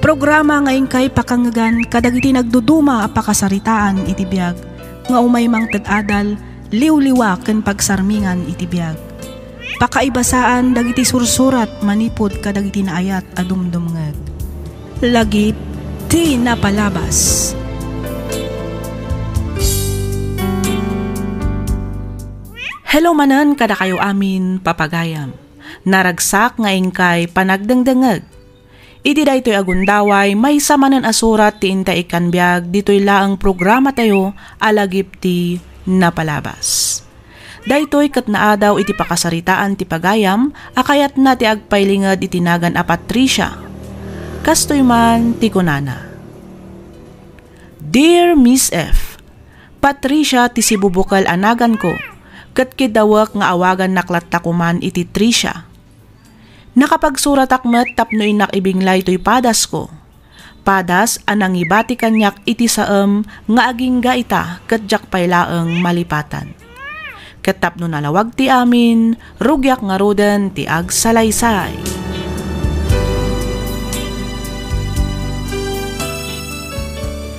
Programa ngayon kay pakangagan kadagiti nagduduma apakasaritaan iti biag nga umay mang tadadal liwliwa ken pagsarmingan iti biag. Pakaibasaan dagiti sursurat manipod kadagiti naayat adumdumngeg. Lagip ti napalabas. Hello manan kada kayo amin papagayam. Naragsak nga ingkay panagdangdangag. Iti daytoy agundaway may samanan asurat ti inta ikan biag ditoy laang programa tayo alagip ti napalabas. Daytoy ket naadaw iti pakasaritaan ti pagayam akayat na ti agpaylingad itinagan a Patricia. Kastoy man ti kunana. Dear Miss F, Patricia ti sibubukal anagan ko. Ket kidawak nga awagan naklat-takuman iti Tricia. Nakapagsurat akmet tapno inak ibinglay to'y padas ko. Padas anang ibati kanyak iti saem nga aging gaita ket jak paylaeng malipatan. Ket tapno nalawag ti amin, rugyak nga roden ti agsalaysay.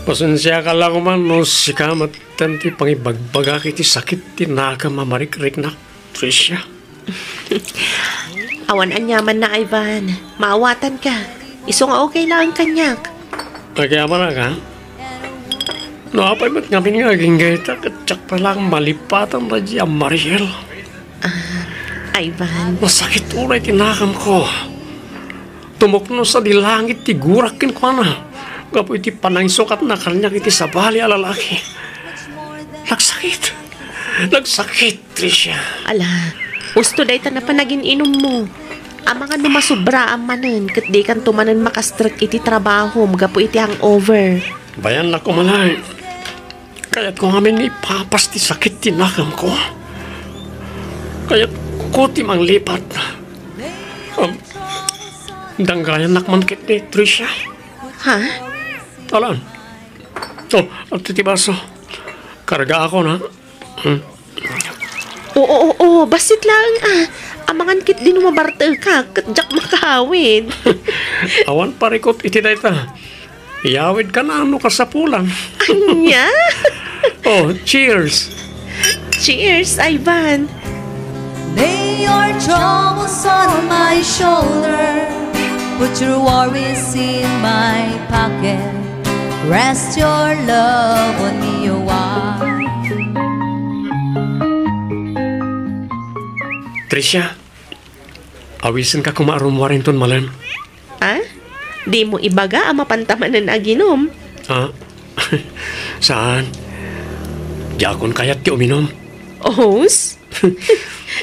Pasensya ka lang man no sikamat tanti pangibagbagak iti sakit ti nakamamarik-rik na Tricia. Awan anyaman na Ivan, maawatan ka. Iso nga okay lang kanyak. Nagyaman na ka? No apay ba't nga pinaging gaita katsak pa lang malipatan ba di ang Mariel? Ivan. Masakit ulay tinakam ko. Tumukno sa dilangit ti gurakin ko na. Gapo iti panangsukat na kanyak iti sabali a lalaki. Nagsakit, Tricia. Ala, gusto day ta na panagin inom mo. Ang mga numasubra ang manan, kat di kan tumanan makastrak iti trabaho, gapo iti hangover. Bayan na ko malay. Kaya't kung amin ipapas ti sakit tinakam ko. Kaya't kuti mang lipat. Danggayan nakman kit ni Tricia. Ha? Alan. At titibaso. Karga ako na. Oo, basit lang Amangan kit din mabartel ka, katjak makahawid. Awan parikot iti dayta. Iyawid ka na ano ka sa pulang. Anya? Oh, cheers. Cheers, Ivan. May your troubles on my shoulder. Put your worries in my pocket. Rest your love on me a while. Tricia, awisan ka kumarumwarin ton malan. Ah? Di mo ibaga ang mapantamanan na ginom. Ha? Saan? Di akon kayat ti uminom. Ohos?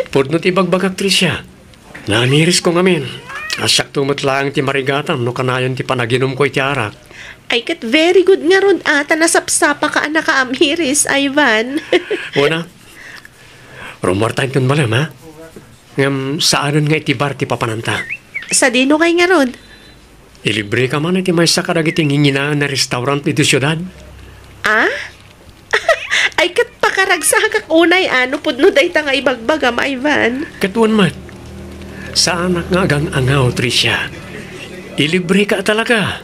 Pudno ti bagbagak, Tricia. Namiris ko ngamin. Asyak tumot lang ti marigatam no kanayon ti panaginom ko iti arak. Ay kat very good nga ron ata nasapsapa ka anak ka amiris, Ivan. Una, rumor tayo ton malam, ha? Ngam saanan nga iti bar ti papananta. Sa dino kay nga ron? Ilibre ka man iti may sakadagiti nginginaan na restaurant iti syudad. Ah? Ay kat pakaragsakak unay ano pudno day ta nga ibagbagam, Ivan. Katuan mat, sa anak nga agang angaw, Tricia. Ilibre ka talaga.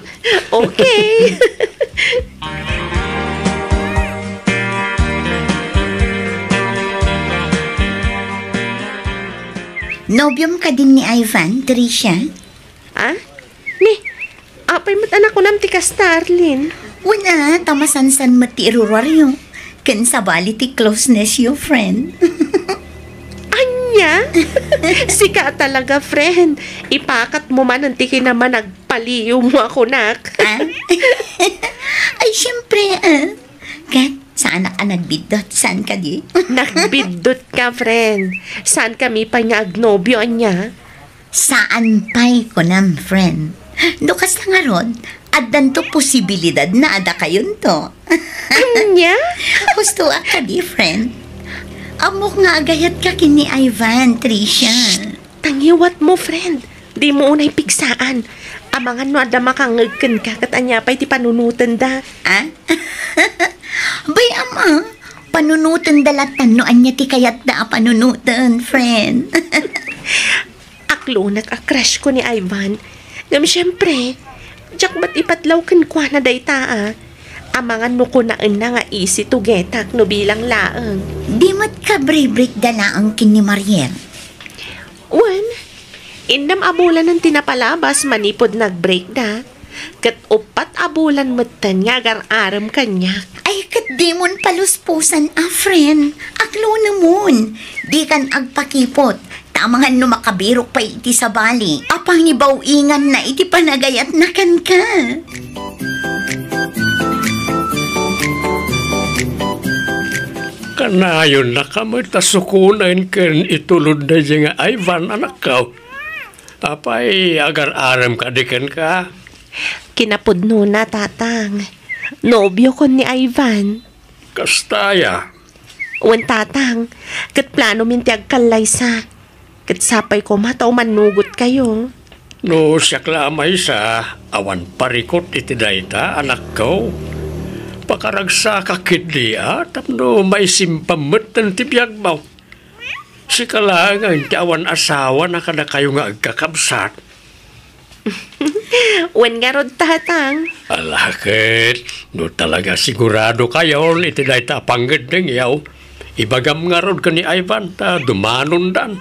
Okay. Nobyom ka din ni Ivan, Tricia? Ah? Ni, apay mo't anak ko nam ti ka, Starlin. Wala, tamasansan mo ti iruraryo. Kan sabali ti closeness your friend. Anya? Sika talaga, friend. Ipakat mo man ang tiki naman nagpaliw mo ako, nak. Ay, syempre, Kat, saan ka nagbidot? Saan ka di? Nagbidot ka, friend. Saan kami pa niya agnobyo niya? Saan pa'y ko nam, friend? Dukas na nga ron, adan to posibilidad na ada kayon to. Anya? Gusto ka di, friend? Amok nga agayat ka kini Ivan, Tricia. Tangiwat mo, friend. Di mo unay pigsaan. Amangan no ada makangagkan ka kat anya pa'y ti panunutan da. Ah? Bay, ama, panunutan dalatan no anya ti kayat da panunutan, friend. Aklo nag-crush ko ni Ivan. Ngam siyempre, jak ba't ipatlaw kan kwa na dayta Amangan no ko na nga easy to getak no bilang laang. Di mat ka break dala ang kini Mariel. Wan, indam abulan ng tinapalabas manipod nag-break da. Kat upat abulan matan nga aram kanya. Ay, kat di mon paluspusan, friend. Aklo namon. Di kan agpakipot. Tamangan no makabirok pa iti sa bali. Apang ibaw ingan na iti panagayat na kan ka. Kanayon na kamay tasukunan kan itulod na siya nga Ivan, anak ka. Apay, agar-aram ka di kan ka. Kinapudno na, tatang. Nobyo ko ni Ivan. Kastaya. Wan, tatang. Kat plano minti agkalay sa. Kat sapay ko mataw manugot kayo. No, siya klamay sa awan parikot iti dayta, anak ko. Pakaragsa ka kidli, tapno may simpamot ng tibiyag mo. Si kalangan ti awan asawa na kada kayo nga agkakabsat. Wan nga rod, tatang. Alakit, no talaga sigurado kayo iti dayta panggad ng yaw. Ibagam nga rod ka ni Ivan, ta dumanon dan.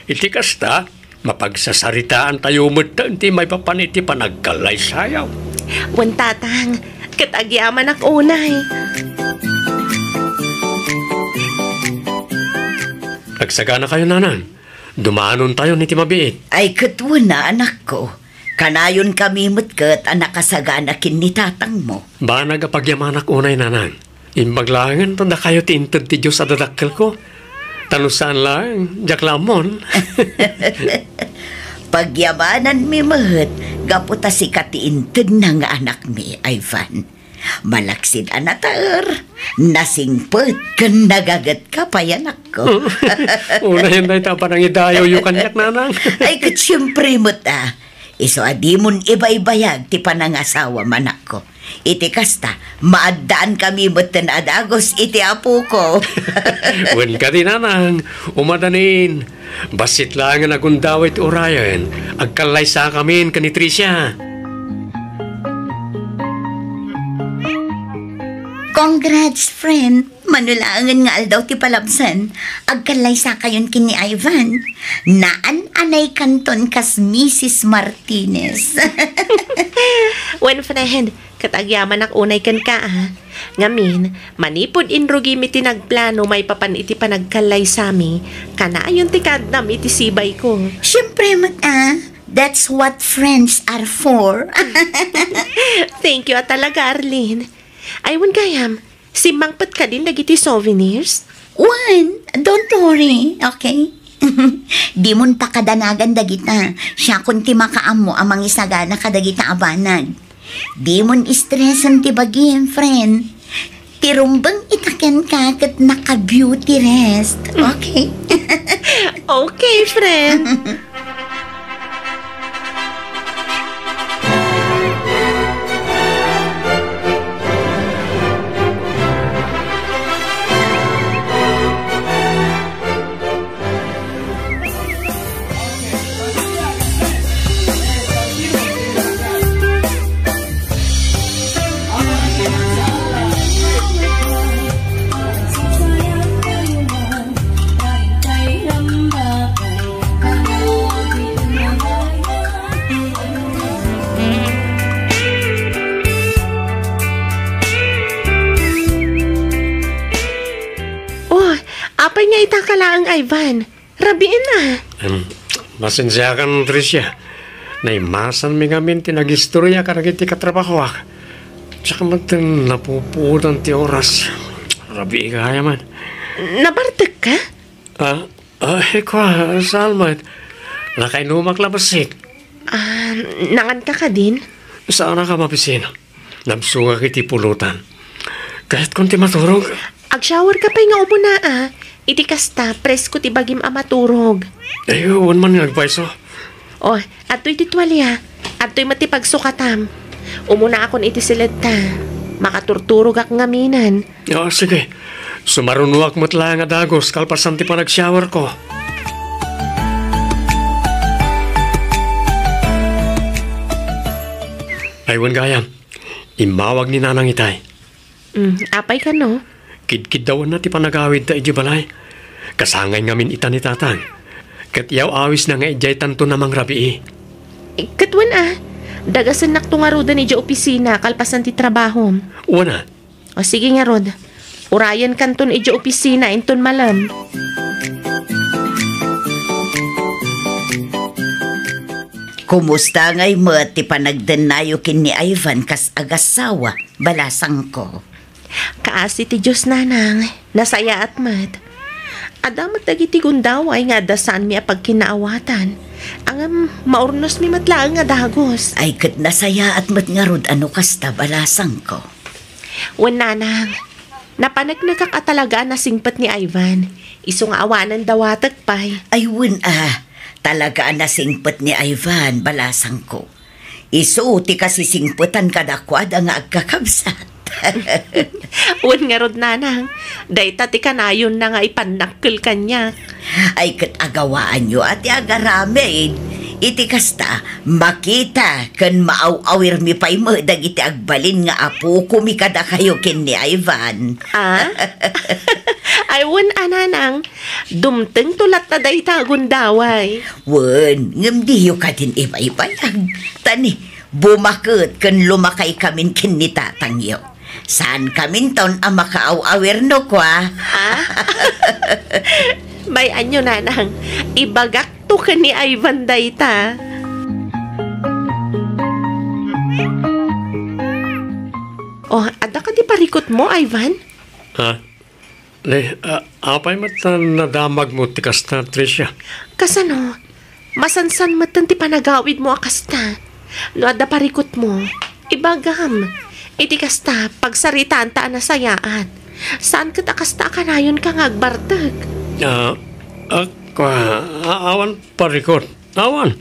Iti kasta, mapagsasaritaan tayo mo ti may papaniti panagkalay sayaw. Wan, tatang. Katagyaman ak unay. Nagsagana kayo, nanan. Dumanon tayo ni Timabiit. Ay, katwa na, anak ko. Kanayon kami mutkat anak kasagana kin ni tatang mo. Ba nagapagyaman ak unay, nanan. Imbaglangan, tanda kayo tintad ti Diyos sa dadakkel ko. Tanusan lang, jaklamon. Pagyabanan mi mahet, gaputa si katiintad na nga anak mi, Ivan. Malaksid anataer, nasingpet kan nagagat ka pa yanak ko. Una yun na ita parang idayo yung kanyak, nanang. Ay, kat siyempre mo't iso adimon iba-ibayag ti panangasawa manak ko. Iti kasta, maadaan kami mo't adagos iti apo ko. Wen ka din, nanang. Umadanin. Basit lang nga nagundawit urayan. Agkalay sa kami ka ni Tricia. Congrats, friend. Manulangan nga aldaw ti palabsan. Agkalay sa kayon kini Ivan. Naan-anay kanton kas Mrs. Martinez. When friend, katagyaman ak unay kan ka Ngamin, manipod inrugi mi tinagplano may papan iti panagkalay sami. Kanayon ti kadnam iti sibay ko. Siyempre, that's what friends are for. Thank you talaga, Arlene. Aywan gayam, simangpat ka din dagiti souvenirs? Don't worry, okay? Di mon pakadanagan dagita. Siya kun ti makaamo amang isagana kadagita abanag. Di mon istresan ti bagim, friend. Tirumbang itaken ka kat naka-beauty rest. Okay? Okay, friend. Apay nga itakalaang Ivan. Rabiin na. Masensya ka ng Tricia. Naimasan mi ngamin tinagistorya karagiti katrabaho ak. Tsaka magtang napupudan ti oras. Rabi ka yaman. Nabartag ka? Kwa, Salma. Nakainumak labasik. Nangan ka din? Saan ka mapisin? Nabsunga kiti pulutan. Kahit kunti maturog. Ag-shower ka pa'y nga upo na Iti kasta, presko ti bagim amaturog. Ayun man nagpaiso. Ato'y titwalya. Ato'y matipagsukatam. Umuna akon iti silid ta. Makaturturog ak ngaminan. Sige. Sumarunuak mo't lang adagos kalpasan ti pa nag-shower ko. Aywan gayam. Imawag ni Nanang Itay. Apay ka no? Kidkid dawan na ti panagawid ta iji balay. Kasangay ngamin ita ni tatang. Katiyaw awis na nga ijay tanto namang rabii. Katwan dagasan naktungaruda ni ija opisina kalpasan ti trabaho. Wana. Sige nga rod. Urayan kanton ija opisina inton malam. Kumusta ngay mo ti panagdenayo kin ni Ivan kas agasawa balasang ko? Kaasi ti Diyos nanang, nasaya at mat. Adamat dagiti gundaw ay nga dasan mi apag kinaawatan. Ang maurnos mi matlaang nga dagos. Ay kat nasaya at mat nga rod ano kasta balasang ko. Wan nanang, napanag nakakatalaga na singpat ni Ivan. Iso nga awanan dawatag pay. Ay talaga na singpat ni Ivan balasang ko. Iso ti kasi singputan kadakwad ang agkakabsat. Wan nga rod nanang, dayta ti kanayon na nga ipanakkel kanya. Ay kat agawaan nyo at agaramid. Iti kasta, makita kan maaw-awir mi pa'y mo dagiti agbalin nga apo kumikada kayo kin ni Ivan. Ay wan nanang, dumteng tulat na dayta gundaway. Wan, ngamdiyo ka din iba-ibayag. Tani, bumakot kan lumakay kamin kin ni tatangyo. Saan kamin ton ang makaaw-awir no kwa? May anyo nanang, ibagak to ka ni Ivan dayta. Ada ka di parikot mo, Ivan? Apay matan nadamag mo ti kasta, Tricia. Kasano? Masansan matan ti panagawid mo akasta. No ada parikot mo, ibagam. Iti kasta, pagsaritaan ta nasayaan. Saan ka takasta kanayon ka ngagbartag? Awan parikot. Awan.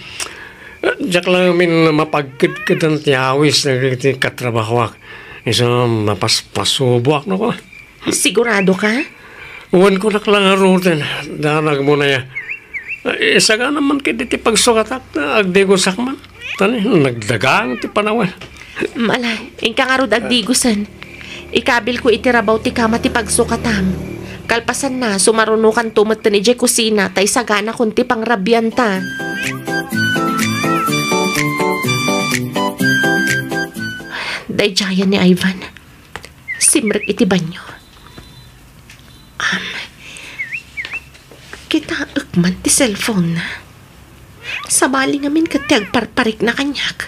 Diyak lang min mapagkid-kid ang tiyawis na katrabahawak. Isa mapaspasubuak na ko. Sigurado ka? Uwan ko naklang arutin. Danag mo na ya. Isa ka naman kiti pagsukatak na agdigusak man. Tani, nagdagang ti panawan. Malay, ingka nga rod agdigusan. Ikabil ko itirabaw ti kama ti pagsukatam. Kalpasan na, sumarunukan tumot ni Jay kusina, tay sagana kun ti pangrabyan ta. Dayjayan ni Ivan. Simrek iti banyo. Kita ukman ti cellphone na. Sabali ngamin katiag parparik na kanyak.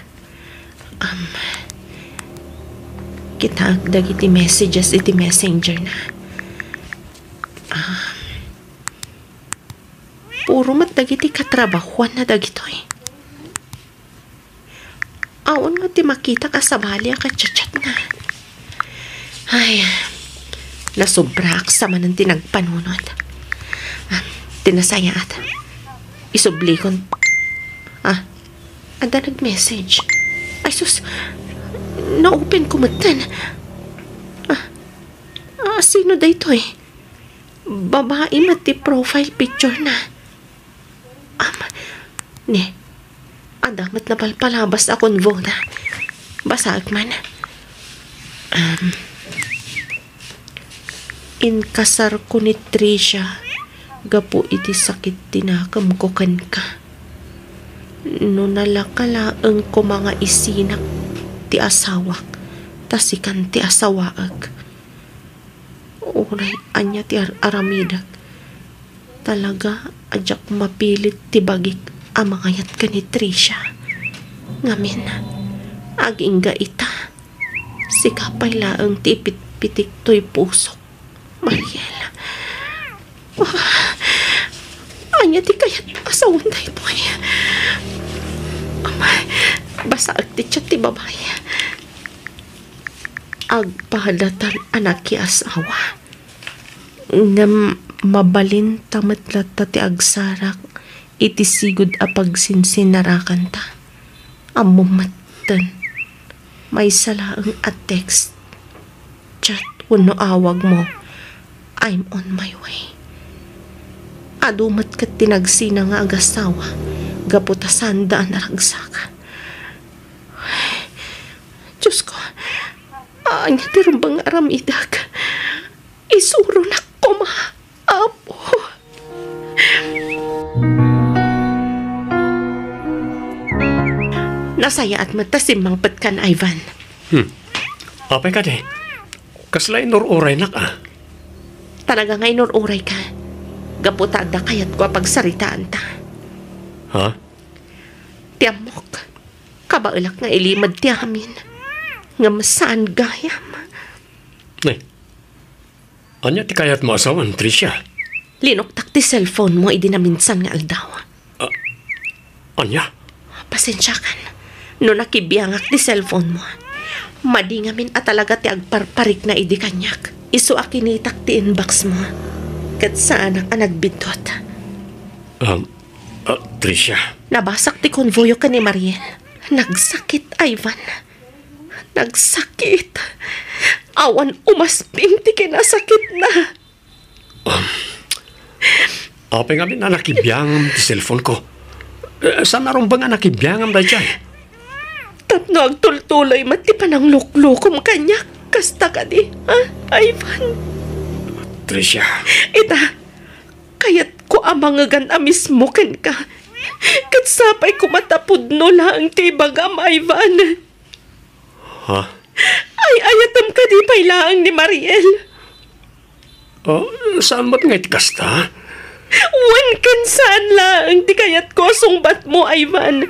Kita dagiti messages iti messenger na. Puro mat dagiti katrabahuan na dagitoy. Awan nga ti makita ka sabali ang kachat na. Ay, nasubrak sa manang tinagpanunod. Tinasaya at isubli kon. Ada nag-message. Ay sus, na-open ko matan. Sino da ito eh? Babae mati profile picture na. Adamat na palpalabas akong voda. Basag man. Inkasar ko ni Tricia. Gapo iti sakit tinakam ko kan ka. No nalakalaang ko mga isinak ti asawak. Tasikan ti asawaag. Uray, anya ti aramidak. Talaga, adyak mapilit ti bagik amangayat ka ni Tricia. Ngamin, aging ga ita. Sikapay laang ti ipit-pitik to'y pusok. Mariela. Anya ti kayat asawan da ito ay. Basa agti siya ti babae. Agpahadatan anak ki asawa. Nga mabalin tamat-lata ti agsarak iti sigud apag sinsinarakan ta. Amumatan. May salaang at text. Chat wano awag mo. I'm on my way. Adumat kat tinagsina nga agasawa. Gaputasan daan naragsaka. Diyos ko, anya tirumbang aramidag. Isuro na ko Apo. Nasaya at matasimang patkan, Ivan. Apay ka de. Kaslay nururay na ka. Talaga ngay nururay ka. Gaputada kayat ko pagsaritaan ta. Ha? Tiamok. Kabailak nga ilimad ti amin. Nga masaan gayam. Anya ti kayat mo asawan, Tricia? Linoktak ti cellphone mo idinaminsan nga aldaw. Anya? Pasensya kan. No nakibiyangak ti cellphone mo. Madingamin at talaga ti agparparik na idi kanyak. Isu akinitak ti inbox mo. Kat saan ang nagbindot. Tricia. Nabasak ti konvoyo ka ni Mariel. Nagsakit, Ivan. Nagsakit. Awan umasping ti kinasakit na. Apay nga na nakibiyangam ti cellphone ko. Saan naroon ba nga nakibiyangam da dyan? Tapno agtultuloy mati pa ng luklukom kanya. Kasta ka di, Ivan? Tricia. Ita, kayat ko amangagan amis mo kan ka. Katsapay ko matapod no lang ti bagam, Ivan. Ha? Ay ayatam ka di pay laang ni Mariel. Saan mo't nga itikasta? Wan kan saan lang di kayat ko sungbat mo, Ivan.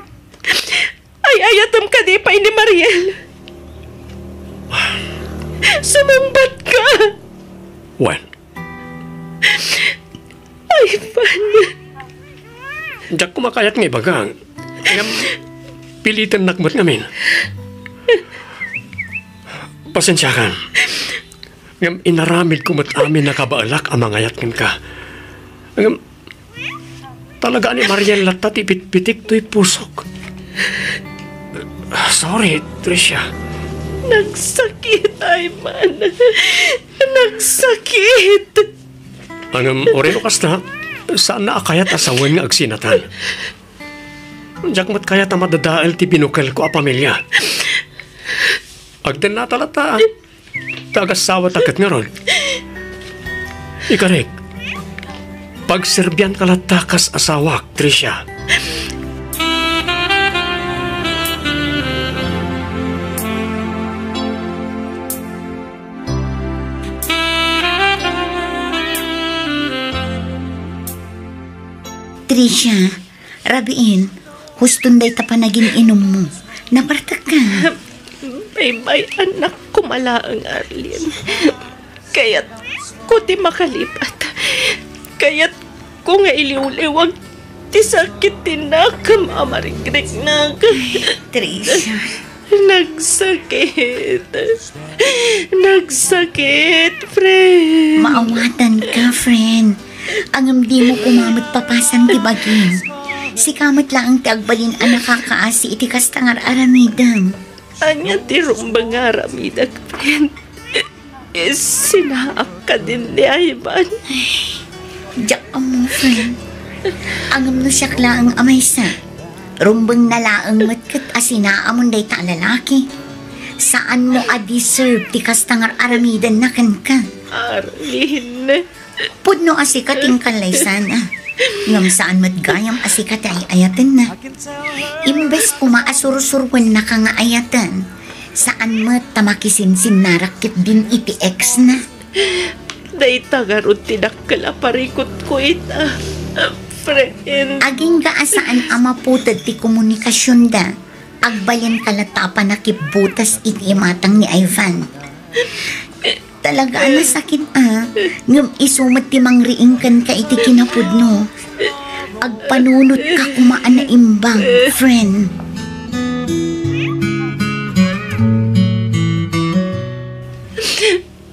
Ay ayatam ka di pay ni Mariel. Sumungbat ka. Wan? Ivan. Diyak kumakayat nga ibagang. Pilitan nakmat ngamin. Pasensya kan. Inaramid kumat amin nakabaalak amangayat kan ka. Talaga ni Mariel lata tipit-pitik to'y pusok. Sorry, Tricia. Nagsakit, Ivan. Nagsakit. Oreno kasta, saan na akayat asawan nga agsinatan? Diyak mat kayat na madadaal ti binukal ko a pamilya. Agdan na talata. Tagasawa takat nga ron. Ikarek, pagserbyan ka takas asawak, Tricia. Tricia, rabiin, huston day tapanagin inom mo. Napartak ka. Bye-bye, anak ko malaang Arlene. Kaya't ko di makalipat. Kaya't ko nga iliwliwag ti sakit tinakam amarigrig na. Tricia. Nagsakit, friend. Maawatan ka, friend. Ang di mo kumamot papasan ti bagin. Si kamat lang ti agbalin ang nakakaasi iti kastangar aramidam. Anya ti rumbang aramidag, friend. Sinaak ka din ni Ivan. Diyak mo, friend. Angam no siyak lang amay sa. Rumbang nalaang matkat asinaamon day ta lalaki. Saan mo a-deserve ti kastangar aramidan na kan ka? Arlene. Pudno asikat yung kalay sana. Ngam saan matgayam asikat ay ayatan na. Imbes umaasur-surwan na ka nga ayatan. Saan mat tamakisinsin narakit din iti ex na. Day tagarot tinakala parikot ko ita. Friend. Aging gaasaan ama putad ti komunikasyon da. Agbayan kalata na kibutas iti matang ni Ivan. Talaga na sakit ngam isumat ti mangriingkan ka iti kinapudno. Agpanunot ka kumaan na imbang, friend.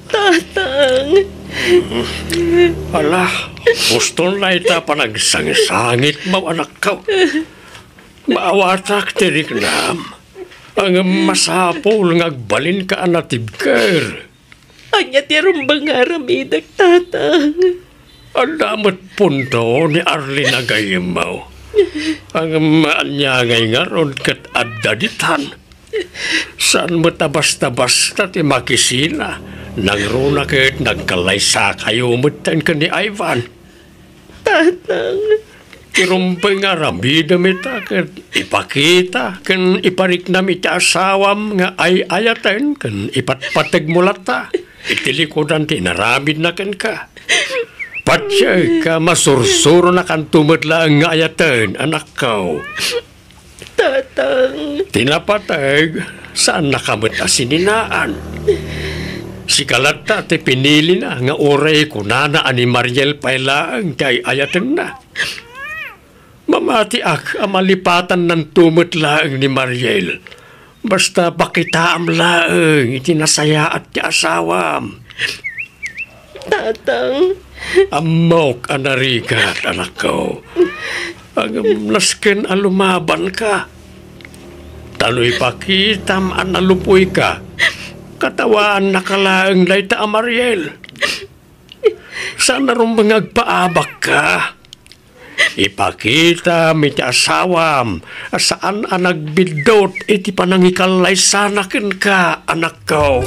Tatang. Ala, gusto na ita panagsang-sangit mo anak ka. Maawatak tirik nam. Ang masapol ngagbalin ka anatibker. Anya ti rumbang aramidag, tatang. Ang damat punto ni Arlene agayimaw. Ang maanyangay nga ron kat adaditan. Saan mo tabas-tabas ti makisina? Nangruna kat nagkalaysa kayo mutan ka ni Ivan. Tatang. Tirumpay nga ramida mita kat ipakita kan iparik na mita asawam nga ay ayatan kan ipatpatag mulata. Itilikodan tinaramid na kan ka. Patsya ka masursuro na kan tumadla ang ayatan, anak ko. Tatang. Tinapatag, saan nakamot asininaan? Si Kalata ti pinili na nga oray kunana ani Mariel pailaang kay ayatan na. Mamati ak amalipatan ng tumadlaang ni Mariel. Basta pakitaam laeng itinasaya at ti asawam. Tatang. Amok anarigat, anak ko. Ang nasken alumaban ka. Taloy pakitam analupoy ka. Katawaan nakalaeng layta Mariel. Sana rin mangagpaabak ka. Ipakita mi ti asawam saan ang nagbidot iti panangikalay sanakin ka, anak ko.